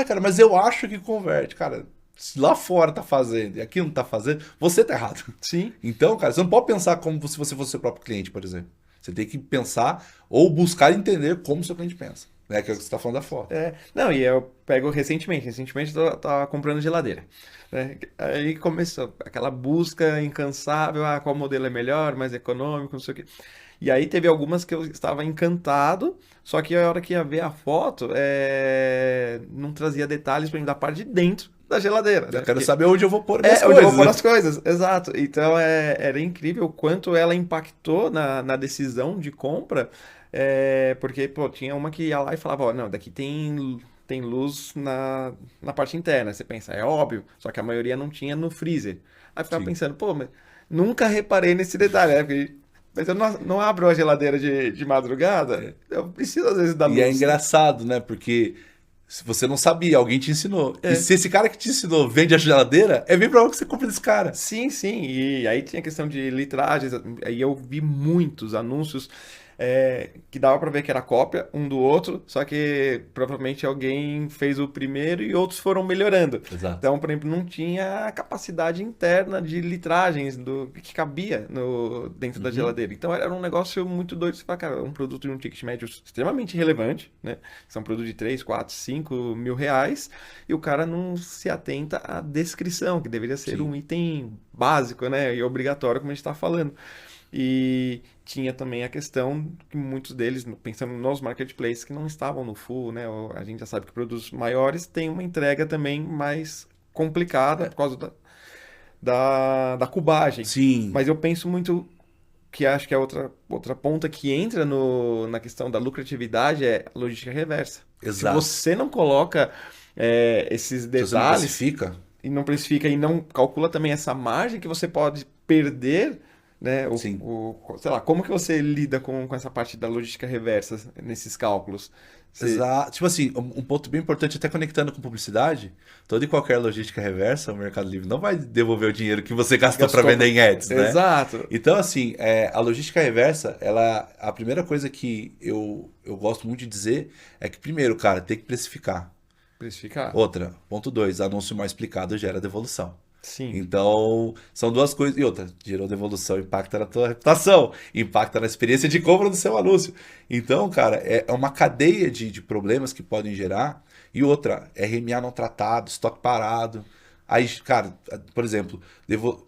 cara, mas eu acho que converte. Cara, se lá fora tá fazendo e aqui não tá fazendo, você tá errado. Sim. Então, cara, você não pode pensar como se você fosse seu próprio cliente, por exemplo. Você tem que pensar ou buscar entender como o seu cliente pensa. Né? Que é o que você tá falando da foto. Não, e eu pego recentemente eu tava comprando geladeira, né? Aí começou aquela busca incansável, qual modelo é melhor, mais econômico, não sei o quê. E aí teve algumas que eu estava encantado, só que a hora que ia ver a foto, não trazia detalhes para mim da parte de dentro da geladeira, Eu né? quero Porque saber onde eu vou pôr minhas onde eu vou coisas, pôr né? as coisas, exato. Então era incrível o quanto ela impactou na decisão de compra, porque, pô, tinha uma que ia lá e falava, ó, não, daqui tem tem luz na parte interna. Você pensa, é óbvio, só que a maioria não tinha no freezer. Aí eu ficava Sim. pensando, pô, mas nunca reparei nesse detalhe, né? Mas eu não abro a geladeira de madrugada, eu preciso às vezes da E é luz, né? engraçado, né? Porque se você não sabia, alguém te ensinou. E É. se esse cara que te ensinou vende a geladeira, é bem provável que você compre desse cara. Sim, sim. E aí tinha questão de litragens. Aí eu vi muitos anúncios que dava pra ver que era cópia um do outro, só que provavelmente alguém fez o primeiro e outros foram melhorando. Exato. Então, por exemplo, não tinha a capacidade interna de litragens do que cabia dentro da Uhum. geladeira. Então era um negócio muito doido. Você fala, cara, um produto de um ticket médio extremamente relevante, né? São produtos de 3, 4, 5 mil reais e o cara não se atenta à descrição, que deveria ser Sim. um item básico, né? E obrigatório, como a gente está falando. E tinha também a questão que muitos deles, pensando nos marketplaces, que não estavam no full, né? A gente já sabe que produtos maiores têm uma entrega também mais complicada por causa da cubagem. Sim, Mas eu penso muito que acho que a outra ponta que entra na questão da lucratividade é a logística reversa. Se exato. você não coloca esses Se você não detalhes precifica, e não precifica e não calcula também essa margem que você pode perder, né? sim. Sei lá, como que você lida com essa parte da logística reversa nesses cálculos? Você, Exato. Tipo assim, um ponto bem importante, até conectando com publicidade, toda e qualquer logística reversa, o Mercado Livre não vai devolver o dinheiro que você gastou para gastou. vender em ads, né? Exato. Então, assim, a logística reversa, a primeira coisa que eu gosto muito de dizer é que, primeiro, cara, tem que precificar. Precificar. Outra, ponto 2, anúncio mal explicado gera devolução. Sim. Então, são duas coisas. E outra, gerou devolução, impacta na tua reputação, impacta na experiência de compra do seu anúncio. Então, cara, é uma cadeia de problemas que podem gerar. E outra, RMA não tratado, estoque parado. Aí, cara, por exemplo,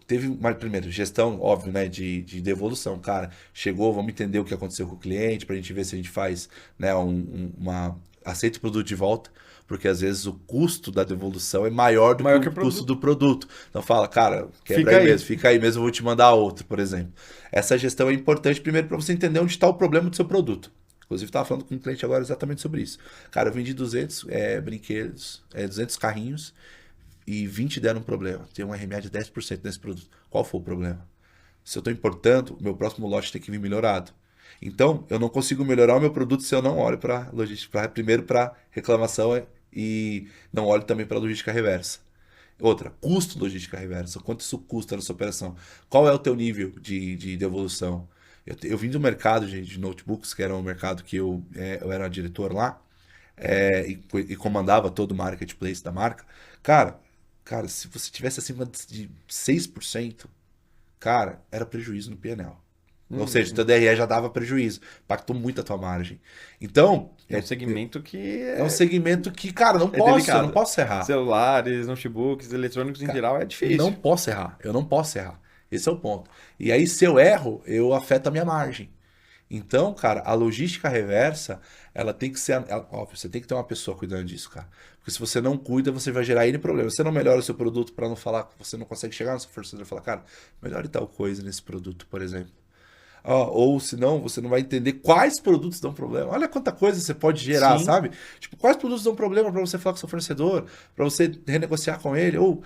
teve uma, primeiro, gestão, óbvio, né, de devolução. Cara, chegou, vamos entender o que aconteceu com o cliente, pra gente ver se a gente faz, né, aceita o produto de volta, porque às vezes o custo da devolução é maior do que Maior o que o custo produto. do produto. Então fala, cara, quebra Fica aí aí. mesmo, fica aí mesmo, eu vou te mandar outro, por exemplo. Essa gestão é importante primeiro para você entender onde está o problema do seu produto. Inclusive, estava falando com um cliente agora exatamente sobre isso. Cara, eu vendi 200 brinquedos, 200 carrinhos e 20 deram um problema. Tem um RMA de 10% nesse produto. Qual foi o problema? Se eu estou importando, o meu próximo lote tem que vir melhorado. Então, eu não consigo melhorar o meu produto se eu não olho para logística, primeiro para reclamação e não olho também para logística reversa. Outra, custo logística reversa. Quanto isso custa na sua operação? Qual é o teu nível de devolução? Eu vim do mercado de notebooks, que era um mercado que eu era diretor lá, e comandava todo o marketplace da marca. Cara, cara, se você tivesse acima de 6%, cara, era prejuízo no P&L. Ou seja, o teu Uhum. DRE já dava prejuízo, impactou muito a tua margem. Então, É um segmento que é um segmento que, cara, é eu não delicado. posso errar. Celulares, notebooks, eletrônicos em Cara, geral é não difícil. posso errar, eu não posso errar. Esse é o ponto. E aí, se eu erro, eu afeto a minha margem. Então, cara, a logística reversa, ela tem que ser. Óbvio, você tem que ter uma pessoa cuidando disso, cara. Porque se você não cuida, você vai gerar N problemas. Você não melhora o seu produto para não falar que você não consegue chegar no seu fornecedor e falar, cara, melhore tal coisa nesse produto, por exemplo. Ou senão, você não vai entender quais produtos dão problema. Olha quanta coisa você pode gerar, Sim, sabe? Tipo, quais produtos dão problema para você falar com o seu fornecedor, para você renegociar com ele, ou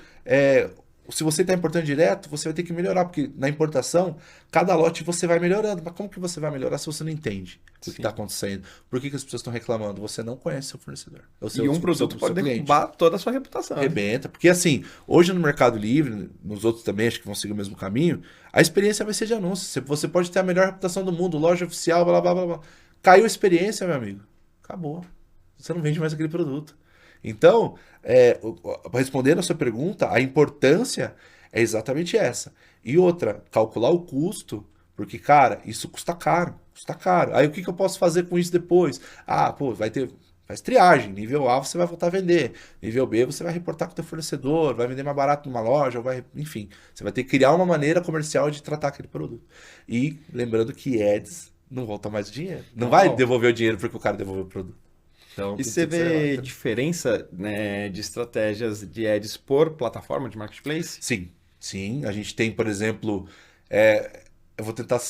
se você está importando direto, você vai ter que melhorar, porque na importação, cada lote você vai melhorando. Mas como que você vai melhorar se você não entende o que está sim. acontecendo? Por que as pessoas estão reclamando? Você não conhece seu fornecedor, o E um produto seu pode cliente. derrubar toda a sua reputação, né? Rebenta. Porque assim, hoje no Mercado Livre, nos outros também acho que vão seguir o mesmo caminho, a experiência vai ser de anúncio. Você pode ter a melhor reputação do mundo, loja oficial, blá blá blá blá. Caiu a experiência, meu amigo. Acabou. Você não vende mais aquele produto. Então, respondendo a sua pergunta, a importância é exatamente essa. E outra, calcular o custo, porque, cara, isso custa caro. Custa caro. Aí o que eu posso fazer com isso depois? Ah, pô, vai ter. Faz triagem. Nível A você vai voltar a vender. Nível B você vai reportar com o teu fornecedor, vai vender mais barato numa loja, enfim. Você vai ter que criar uma maneira comercial de tratar aquele produto. E lembrando que ads não volta mais o dinheiro. Não Não vai volta. devolver o dinheiro porque o cara devolveu o produto. Então E tem você tudo isso aí lá. vê diferença, né, de estratégias de ads por plataforma de marketplace? Sim, sim. A gente tem, por exemplo, é, eu vou tentar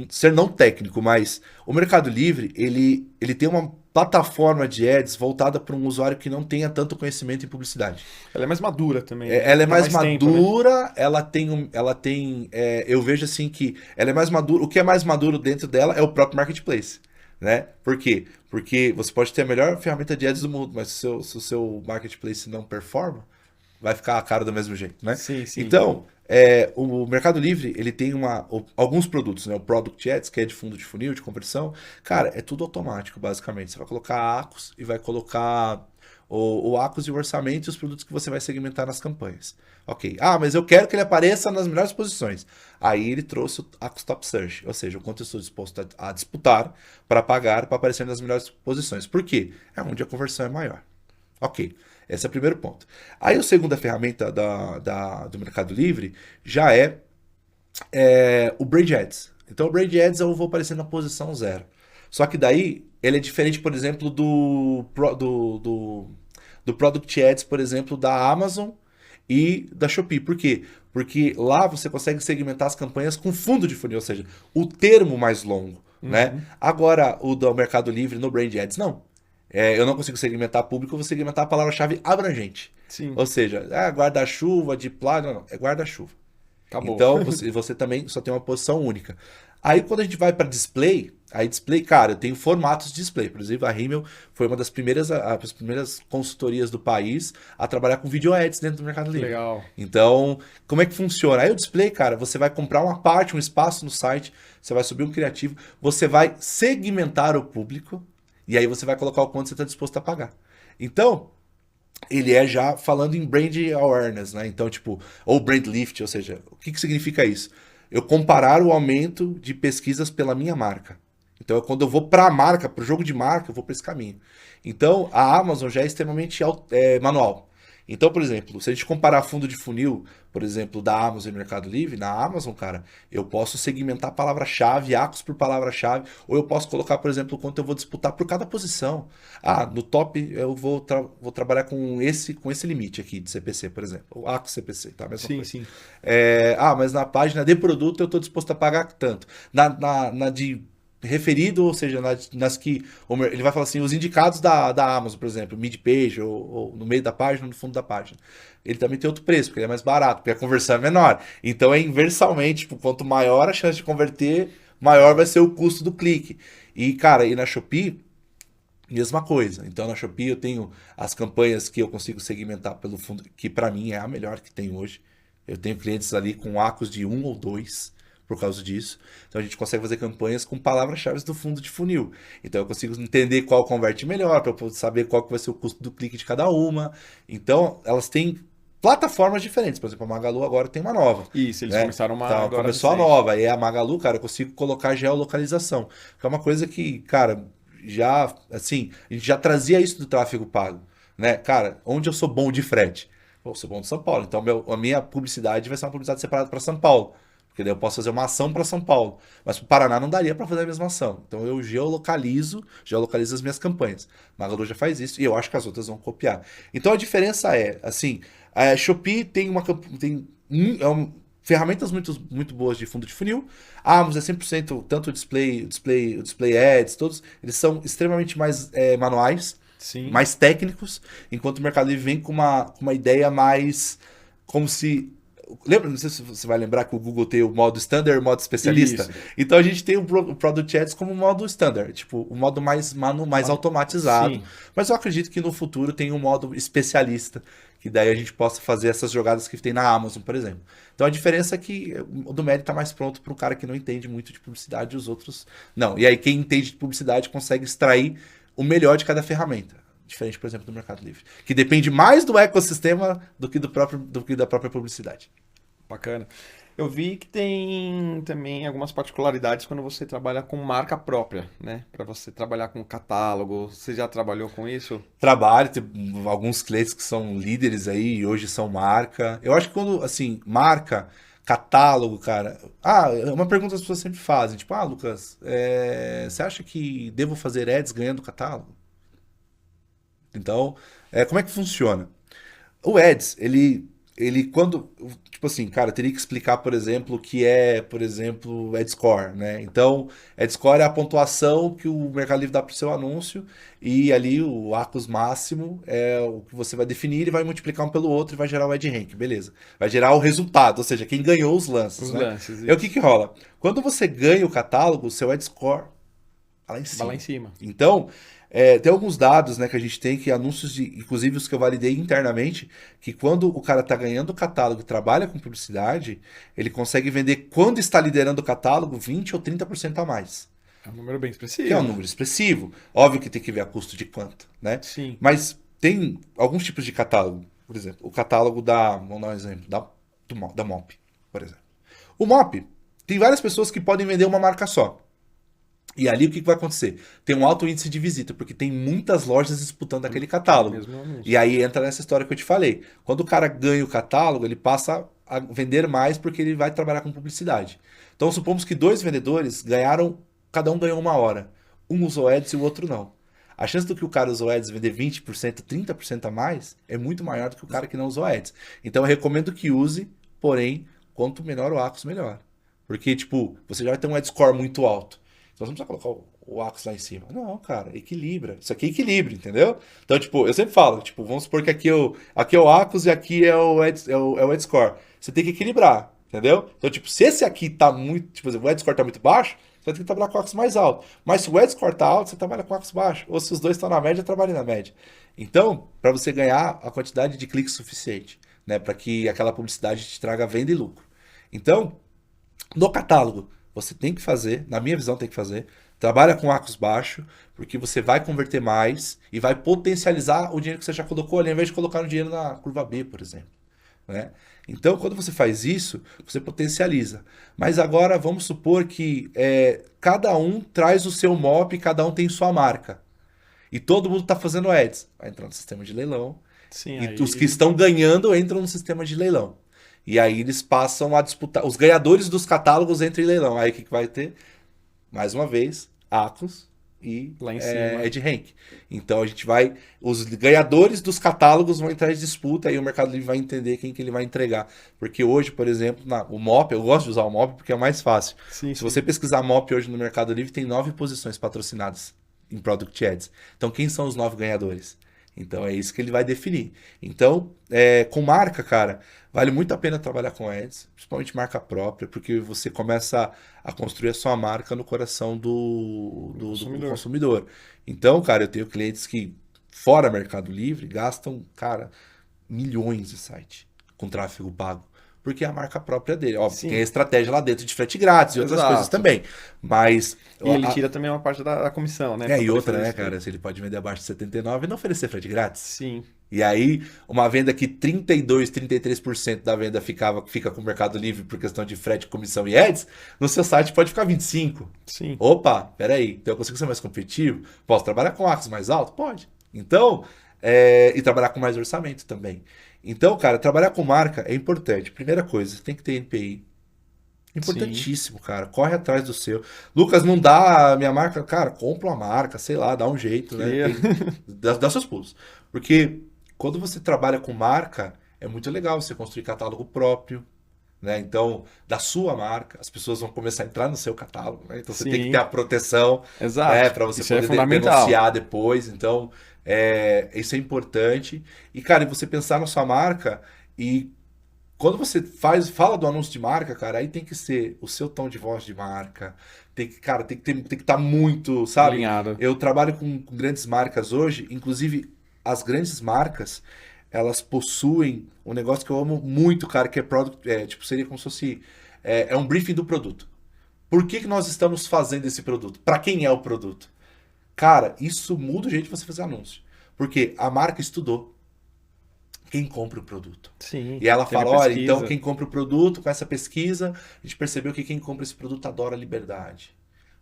ser não técnico, mas o Mercado Livre, ele tem uma plataforma de ads voltada para um usuário que não tenha tanto conhecimento em publicidade. Ela é mais madura também, né? Ela é Tem mais tempo, né? madura, eu vejo assim que ela é mais madura. O que é mais maduro dentro dela é o próprio marketplace, né? Por quê? Porque você pode ter a melhor ferramenta de ads do mundo, mas se o seu marketplace não performa, vai ficar caro do mesmo jeito, né? Sim, sim. Então, o Mercado Livre, ele tem alguns produtos, né? O Product Ads, que é de fundo de funil, de conversão. Cara, é tudo automático, basicamente. Você vai colocar ACOS e vai colocar o ACOS e o orçamento e os produtos que você vai segmentar nas campanhas. Ok. Ah, mas eu quero que ele apareça nas melhores posições. Aí ele trouxe o ACOS Top Search, ou seja, o quanto eu estou disposto a disputar para pagar para aparecer nas melhores posições. Por quê? É onde a conversão é maior. Ok, esse é o primeiro ponto. Aí a segunda ferramenta do Mercado Livre já o Brand Ads. Então o Brand Ads eu vou aparecer na posição zero. Só que daí ele é diferente, por exemplo, do Product Ads, por exemplo, da Amazon e da Shopee. Por quê? Porque lá você consegue segmentar as campanhas com fundo de funil, ou seja, o termo mais longo, né? Uhum. Agora, o do Mercado Livre no Brand Ads, não. Eu não consigo segmentar público, eu vou segmentar a palavra-chave abrangente. Sim, Ou seja, guarda-chuva, de plágio, não, é guarda-chuva. acabou. Então, você também só tem uma posição única. Aí, quando a gente vai para display, aí display, cara, eu tenho formatos de display. Inclusive, a Rimmel foi uma das primeiras consultorias do país a trabalhar com video ads dentro do Mercado Que Livre. legal. Então, como é que funciona? Aí o display, cara, você vai comprar uma parte, um espaço no site, você vai subir um criativo, você vai segmentar o público e aí você vai colocar o quanto você está disposto a pagar. Então, ele é já falando em brand awareness, né? Então, tipo, ou brand lift, ou seja, o que significa isso? Eu comparar o aumento de pesquisas pela minha marca. Então, quando eu vou para a marca, para o jogo de marca, eu vou para esse caminho. Então, a Amazon já é extremamente manual. Então, por exemplo, se a gente comparar fundo de funil, por exemplo, da Amazon e Mercado Livre, na Amazon, cara, eu posso segmentar palavra-chave, ACOS por palavra-chave, ou eu posso colocar, por exemplo, quanto eu vou disputar por cada posição. Ah, no top eu vou trabalhar com esse limite aqui de CPC, por exemplo. O ACOS CPC, tá? A mesma Sim, coisa. sim. Mas na página de produto eu estou disposto a pagar tanto. Na de referido, ou seja, nas que ele vai falar assim, os indicados da Amazon, por exemplo, mid-page ou no meio da página, no fundo da página. Ele também tem outro preço, porque ele é mais barato, porque a conversão é menor. Então é inversamente, tipo, quanto maior a chance de converter, maior vai ser o custo do clique. E, cara, na Shopee, mesma coisa. Então na Shopee eu tenho as campanhas que eu consigo segmentar pelo fundo, que para mim é a melhor que tem hoje. Eu tenho clientes ali com ACOS de um ou dois por causa disso. Então a gente consegue fazer campanhas com palavras-chave do fundo de funil. Então eu consigo entender qual converte melhor, para eu saber qual que vai ser o custo do clique de cada uma. Então elas têm plataformas diferentes. Por exemplo, a Magalu agora tem uma nova. Isso, eles Né? começaram uma Então, agora começou a recente. nova. E a Magalu, cara, eu consigo colocar geolocalização. Que é uma coisa que, cara, já, assim, a gente já trazia isso do tráfego pago, né? Cara, onde eu sou bom de frete? Pô, eu sou bom de São Paulo, então a minha publicidade vai ser uma publicidade separada para São Paulo, porque daí eu posso fazer uma ação para São Paulo, mas para o Paraná não daria para fazer a mesma ação. Então eu geolocalizo as minhas campanhas. Magalu já faz isso e eu acho que as outras vão copiar. Então a diferença é, assim, a Shopee tem ferramentas muito, muito boas de fundo de funil. A Amazon é 100%, tanto o display ads, todos, eles são extremamente mais manuais, Sim. mais técnicos, enquanto o Mercado Livre vem com uma ideia mais como se. Lembra, não sei se você vai lembrar que o Google tem o modo standard e o modo especialista. Isso. Então a gente tem o Product Ads como o modo standard, tipo, o modo mais automatizado. Sim. Mas eu acredito que no futuro tem um modo especialista, que daí a gente possa fazer essas jogadas que tem na Amazon, por exemplo. Então a diferença é que o do Meli está mais pronto para um cara que não entende muito de publicidade e os outros não. E aí quem entende de publicidade consegue extrair o melhor de cada ferramenta. Diferente, por exemplo, do Mercado Livre, que depende mais do ecossistema do que da própria publicidade. Bacana. Eu vi que tem também algumas particularidades quando você trabalha com marca própria, né? Para você trabalhar com catálogo. Você já trabalhou com isso? Trabalho, tem alguns clientes que são líderes aí e hoje são marca. Eu acho que quando, assim, marca, catálogo, cara. É uma pergunta que as pessoas sempre fazem, tipo, Lucas, você acha que devo fazer ads ganhando catálogo? Então, como é que funciona? O Ads, ele quando, tipo assim, cara, eu teria que explicar, por exemplo, o que é, por exemplo, Ad Score, né? Então, Ad Score é a pontuação que o Mercado Livre dá para o seu anúncio e ali o ACOS máximo é o que você vai definir e vai multiplicar um pelo outro e vai gerar o Ad Rank, beleza. Vai gerar o resultado, ou seja, quem ganhou os lances, Os né? lances, É o que isso. que rola? Quando você ganha o catálogo, o seu Ad Score tá lá em Vai lá em cima. cima. Então, tem alguns dados, né, que a gente tem que anúncios de, inclusive os que eu validei internamente, que quando o cara tá ganhando o catálogo e trabalha com publicidade, ele consegue vender quando está liderando o catálogo 20 ou 30% a mais. É um número bem Que é um expressivo. número expressivo. Óbvio que tem que ver a custo de quanto, né? Sim. Mas tem alguns tipos de catálogo. Por exemplo, o catálogo da, vamos dar um exemplo, da MOP, por exemplo. O MOP tem várias pessoas que podem vender uma marca só. E ali o que vai acontecer? Tem um alto índice de visita, porque tem muitas lojas disputando aquele Aquele catálogo. mesmo E anúncio. aí entra nessa história que eu te falei. Quando o cara ganha o catálogo, ele passa a vender mais porque ele vai trabalhar com publicidade. Então supomos que dois vendedores ganharam, cada um ganhou uma hora. Um usou ads e o outro não. A chance do que o cara usou ads vender 20%, 30% a mais é muito maior do que o cara que não usou ads. Então eu recomendo que use, porém, quanto menor o ACOS, melhor. Porque, tipo, você já vai ter um ad score muito alto. Então você não precisa colocar o Axis lá em cima. Não, cara, equilibra. Isso aqui é equilíbrio, entendeu? Então, tipo, eu sempre falo, tipo, vamos supor que aqui é o Axis e aqui é o Ed Score. Você tem que equilibrar, entendeu? Então, tipo, se esse aqui tá muito, tipo, o Ed Score tá muito baixo, você vai ter que trabalhar com o Axis mais alto. Mas se o Ed Score tá alto, você trabalha com o Axis baixo. Ou se os dois estão na média, trabalha na média. Então, para você ganhar a quantidade de cliques suficiente, né, para que aquela publicidade te traga venda e lucro. Então, no catálogo, você tem que fazer, na minha visão tem que fazer, trabalha com arcos baixos, porque você vai converter mais e vai potencializar o dinheiro que você já colocou ali, ao invés de colocar o dinheiro na curva B, por exemplo. Né? Então, quando você faz isso, você potencializa. Mas agora vamos supor que cada um traz o seu MOP, cada um tem sua marca. E todo mundo está fazendo ads. Vai entrar no sistema de leilão. Sim, E os que aí. estão ganhando entram no sistema de leilão. E aí eles passam a disputar. Os ganhadores dos catálogos entram em leilão. Aí o que vai ter? Mais uma vez, Atos e Lá em cima. EdRank. Então a gente vai. Os ganhadores dos catálogos vão entrar em disputa e o Mercado Livre vai entender quem que ele vai entregar. Porque hoje, por exemplo, o MOP, eu gosto de usar o MOP porque é mais fácil. Sim, Se você sim. pesquisar MOP hoje no Mercado Livre, tem 9 posições patrocinadas em Product Ads. Então quem são os 9 ganhadores? Então é isso que ele vai definir. Então, com marca, cara, vale muito a pena trabalhar com ads, principalmente marca própria, porque você começa a construir a sua marca no coração Do do consumidor. consumidor. Então, cara, eu tenho clientes que, fora Mercado Livre, gastam, cara, milhões de site com tráfego pago. Porque é a marca própria dele. Óbvio, tem a Sim, estratégia lá dentro de frete grátis e outras coisas exato. também. Mas E ele tira também uma parte da comissão, né? Pra e poder outra, fazer né, isso cara? tudo. Se ele pode vender abaixo de 79 e não oferecer frete grátis. Sim, E aí, uma venda que 32, 33% da venda fica com o Mercado Livre por questão de frete, comissão e ads, no seu site pode ficar 25. sim. Opa, peraí. Então eu consigo ser mais competitivo? Posso trabalhar com arcos mais alto? Pode. Então, e trabalhar com mais orçamento também. Então, cara, trabalhar com marca é importante. Primeira coisa, você tem que ter NPI. Sim. Importantíssimo, cara. Corre atrás do seu. Lucas, não dá a minha marca? Cara, compra uma marca, sei lá, dá um jeito, né? Cria. Dá seus pulos. Porque quando você trabalha com marca, é muito legal você construir catálogo próprio, né? Então, da sua marca, as pessoas vão começar a entrar no seu catálogo, né? Então você tem que ter a Sim, proteção, né? exato. Para você Isso é poder fundamental. denunciar depois. Então, isso é importante. E, cara, e você pensar na sua marca e quando você fala do anúncio de marca, cara, aí tem que ser o seu tom de voz de marca. Tem que, cara, tem que estar muito, sabe? Alinhado. Eu trabalho com grandes marcas hoje, inclusive as grandes marcas, elas possuem um negócio que eu amo muito, cara, que é product, tipo, seria como se fosse um briefing do produto. Por que nós estamos fazendo esse produto? Para quem é o produto? Cara, isso muda o jeito de você fazer anúncio. Porque a marca estudou quem compra o produto. Sim, E ela teve a fala: olha, então pesquisa. quem compra o produto, com essa pesquisa, a gente percebeu que quem compra esse produto adora a liberdade.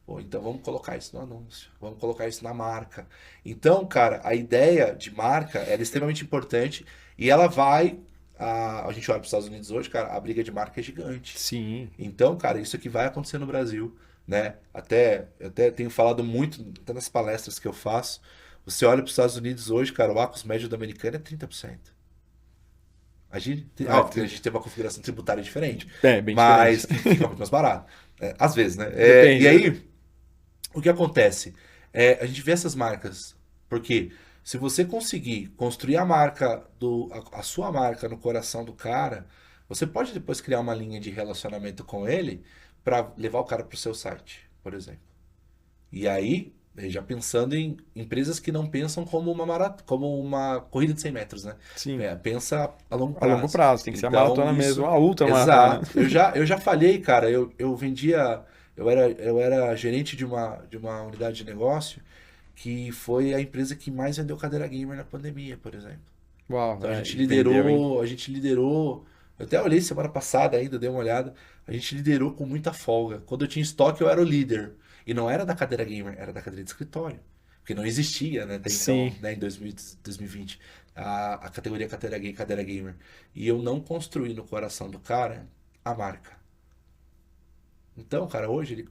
Pô, então vamos colocar isso no anúncio, vamos colocar isso na marca. Então, cara, a ideia de marca ela é extremamente importante e ela vai. A gente olha para os Estados Unidos hoje, cara, a briga de marca é gigante. Sim, Então, cara, isso aqui vai acontecer no Brasil, né? Eu até tenho falado muito, até nas palestras que eu faço. Você olha para os Estados Unidos hoje, cara, o ACOS médio do americano é 30%. Óbvio, a gente tem uma configuração tributária diferente, É, bem mas diferente. que fica muito mais barato. Às vezes, né? Depende. E aí, o que acontece? A gente vê essas marcas, porque se você conseguir construir a marca a sua marca no coração do cara, você pode depois criar uma linha de relacionamento com ele para levar o cara para o seu site, por exemplo. E aí, já pensando em empresas que não pensam como uma corrida de 100 metros, né? Sim. Pensa a longo A longo prazo. prazo, tem que ser a Então, maratona mesmo, isso. a ultramaratona. Exato. Eu já falhei, cara, eu vendia. Eu era gerente de uma unidade de negócio que foi a empresa que mais vendeu cadeira gamer na pandemia, por exemplo. Uau, Então a gente vendeu, hein? liderou. Eu até olhei semana passada ainda, dei uma olhada. A gente liderou com muita folga. Quando eu tinha estoque, eu era o líder. E não era da cadeira gamer, era da cadeira de escritório. Porque não existia, né, até então, Sim, né, em 2020, a categoria cadeira gamer. E eu não construí no coração do cara a marca. Então, cara, hoje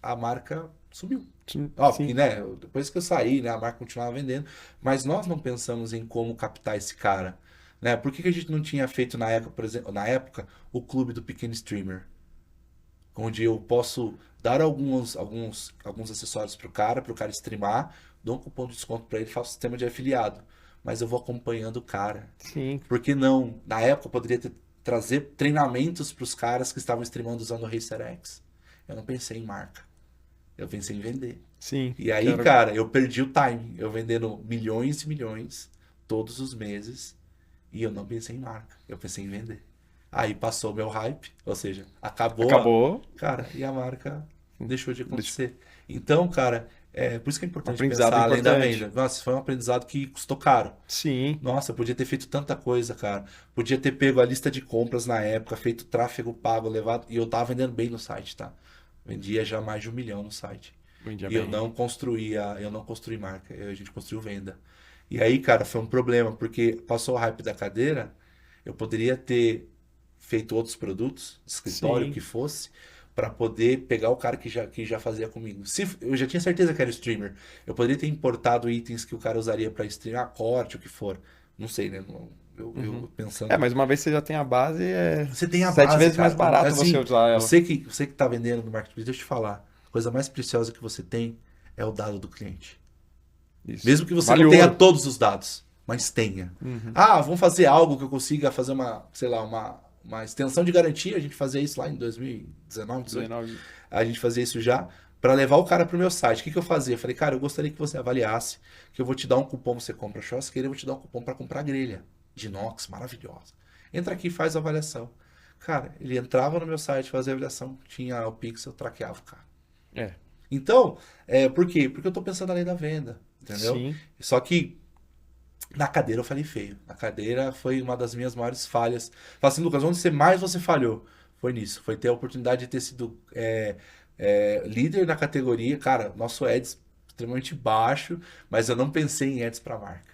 a marca sumiu. sim, Óbvio que, sim. né, depois que eu saí, né, a marca continuava vendendo, mas nós não pensamos em como captar esse cara, né? Por que que a gente não tinha feito na época, por exemplo, na época, o clube do pequeno streamer, onde eu posso dar alguns acessórios pro cara streamar, dou um cupom de desconto para ele, faço sistema de afiliado, mas eu vou acompanhando o cara. Sim, Por que não? Na época eu poderia trazer treinamentos para os caras que estavam streamando usando o Racer X. Eu não pensei em marca, eu pensei em vender. sim. E aí, Quero. cara, eu perdi o time. Eu vendendo milhões e milhões todos os meses e eu não pensei em marca. Eu pensei em vender. Aí passou o meu hype, ou seja, acabou Acabou. cara, e a marca deixou de Deixa- acontecer. Então, cara, por isso que é Um importante aprendizado pensar além da venda. importante. Nossa, foi um aprendizado que custou caro. Sim. Nossa, eu podia ter feito tanta coisa, cara. Podia ter pego a lista de compras na época, feito tráfego pago, levado. E eu tava vendendo bem no site, tá? Vendia já mais de 1 milhão no site. Vendia E eu bem. não construí marca, a gente construiu venda. E aí, cara, foi um problema, porque passou o hype da cadeira, eu poderia ter feito outros produtos, escritório, o Sim. que fosse, para poder pegar o cara que já fazia comigo. Se eu já tinha certeza que era streamer, eu poderia ter importado itens que o cara usaria para streamar, corte, o que for. Não sei, né? Uhum. Eu pensando. Mas uma vez que você já tem a base, é Você tem a sete base, vezes mais cara. barato você Assim, usar ela. você que tá vendendo no marketplace, deixa eu te falar. A coisa mais preciosa que você tem é o dado do cliente. Isso. Mesmo que você Vale não tenha ouro. todos os dados, mas tenha. Uhum. Ah, vamos fazer algo que eu consiga fazer sei lá, uma extensão de garantia. A gente fazia isso lá em 2019, 2018. 19. A gente fazia isso já para levar o cara pro meu site. O que que eu fazia? Eu falei, cara, eu gostaria que você avaliasse, que eu vou te dar um cupom, você compra churrasqueira, eu vou te dar um cupom para comprar grelha de inox, maravilhosa. Entra aqui e faz a avaliação. Cara, ele entrava no meu site, fazia a avaliação, tinha o pixel, traqueava o cara. É. Então, por quê? Porque eu tô pensando além da venda, entendeu? Sim. Só que na cadeira eu falei feio. Na cadeira foi uma das minhas maiores falhas. Fala assim, Lucas, onde mais você falhou? Foi nisso. Foi ter a oportunidade de ter sido líder na categoria. Cara, nosso ads extremamente baixo, mas eu não pensei em ads para marca.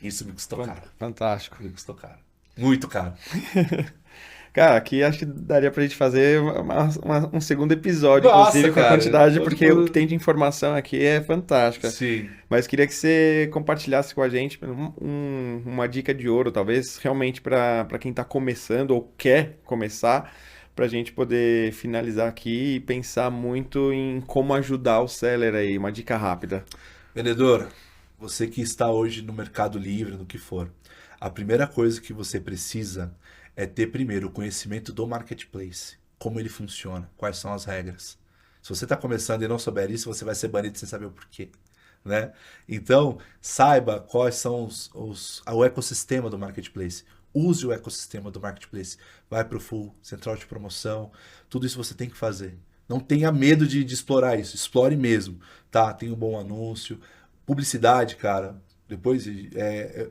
Isso me custou caro. Fantástico. Me custou caro. Muito caro. Cara, aqui acho que daria pra gente fazer um segundo episódio, Nossa, inclusive, com a cara. quantidade, porque o que tem de informação aqui é fantástica. Sim. Mas queria que você compartilhasse com a gente uma dica de ouro, talvez, realmente para quem está começando ou quer começar, para a gente poder finalizar aqui e pensar muito em como ajudar o seller aí. Uma dica rápida. Vendedor, você que está hoje no Mercado Livre, no que for, a primeira coisa que você precisa é ter primeiro o conhecimento do marketplace, como ele funciona, quais são as regras. Se você está começando e não souber isso, você vai ser banido sem saber o porquê, né? Então, saiba quais são o ecossistema do marketplace. Use o ecossistema do marketplace. Vai para o full, central de promoção, tudo isso você tem que fazer. Não tenha medo de explorar isso, explore mesmo, tá? Tem um bom anúncio, publicidade, cara. Depois,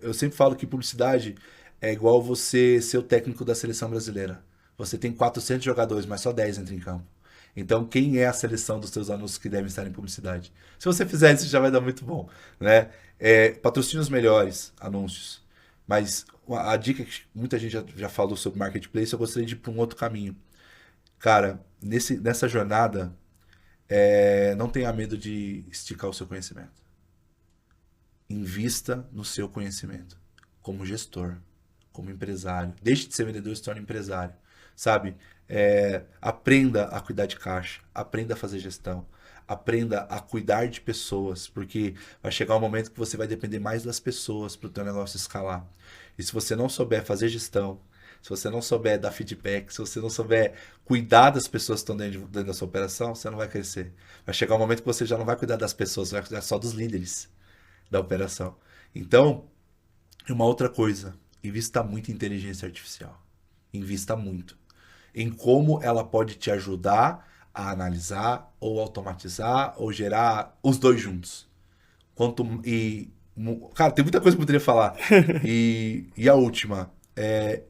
eu sempre falo que publicidade é igual você ser o técnico da seleção brasileira. Você tem 400 jogadores, mas só 10 entram em campo. Então, quem é a seleção dos seus anúncios que devem estar em publicidade? Se você fizer isso, já vai dar muito bom, né? Patrocine os melhores anúncios. Mas a dica que muita gente já falou sobre marketplace, eu gostaria de ir para um outro caminho. Cara, nessa jornada, não tenha medo de esticar o seu conhecimento. Invista no seu conhecimento como gestor. como empresário. Deixe de ser vendedor e se torne empresário, sabe? Aprenda a cuidar de caixa, aprenda a fazer gestão, aprenda a cuidar de pessoas, porque vai chegar um momento que você vai depender mais das pessoas para o teu negócio escalar. E se você não souber fazer gestão, se você não souber dar feedback, se você não souber cuidar das pessoas que estão dentro da sua operação, você não vai crescer. Vai chegar um momento que você já não vai cuidar das pessoas, você vai cuidar só dos líderes da operação. Então, uma outra coisa, invista muito em inteligência artificial. Invista muito em como ela pode te ajudar a analisar ou automatizar ou gerar os dois juntos. Cara, tem muita coisa que eu poderia falar. E a última,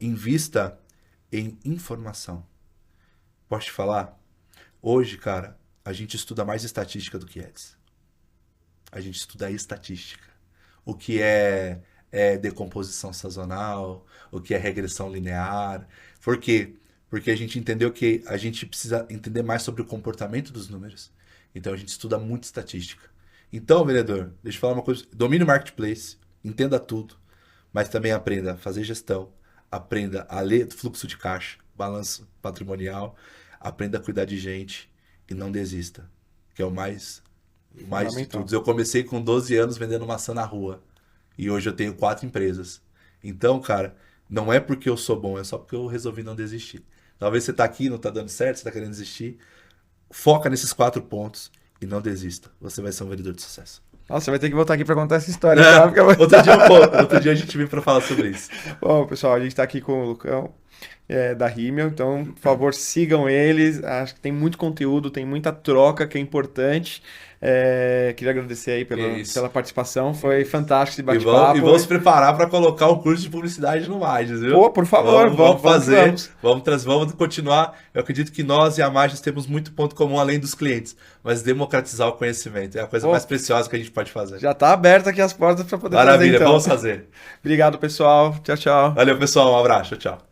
invista em informação. Posso te falar? Hoje, cara, a gente estuda mais estatística do que ads. A gente estuda estatística. O que é decomposição sazonal, o que é regressão linear. Por quê? Porque a gente entendeu que a gente precisa entender mais sobre o comportamento dos números. Então a gente estuda muito estatística. Então, vendedor, deixa eu falar uma coisa. Domine o marketplace, entenda tudo, mas também aprenda a fazer gestão, aprenda a ler fluxo de caixa, balanço patrimonial, aprenda a cuidar de gente e não desista, que é o mais de tudo. Eu comecei com 12 anos vendendo maçã na rua e hoje eu tenho 4 empresas. Então, cara, não é porque eu sou bom, é só porque eu resolvi não desistir. Talvez você tá aqui, não tá dando certo, você tá querendo desistir. Foca nesses 4 pontos e não desista. Você vai ser um vendedor de sucesso. Nossa, você vai ter que voltar aqui para contar essa história. Tá? Outro dia a gente vem para falar sobre isso. Bom, pessoal, a gente tá aqui com o Lucão da Rimmel, então, por favor, sigam eles. Acho que tem muito conteúdo, tem muita troca que é importante. Queria agradecer aí pela participação, foi fantástico esse bate-papo. E vamos se preparar para colocar o curso de publicidade no Magis, viu? Pô, por favor, vamos fazer, vamos continuar. Eu acredito que nós e a Magis temos muito ponto comum além dos clientes, mas democratizar o conhecimento é a coisa mais preciosa que a gente pode fazer. Já tá aberta aqui as portas para poder fazer, então. Vamos fazer. Obrigado, pessoal. Tchau, tchau. Valeu, pessoal. Um abraço. Tchau.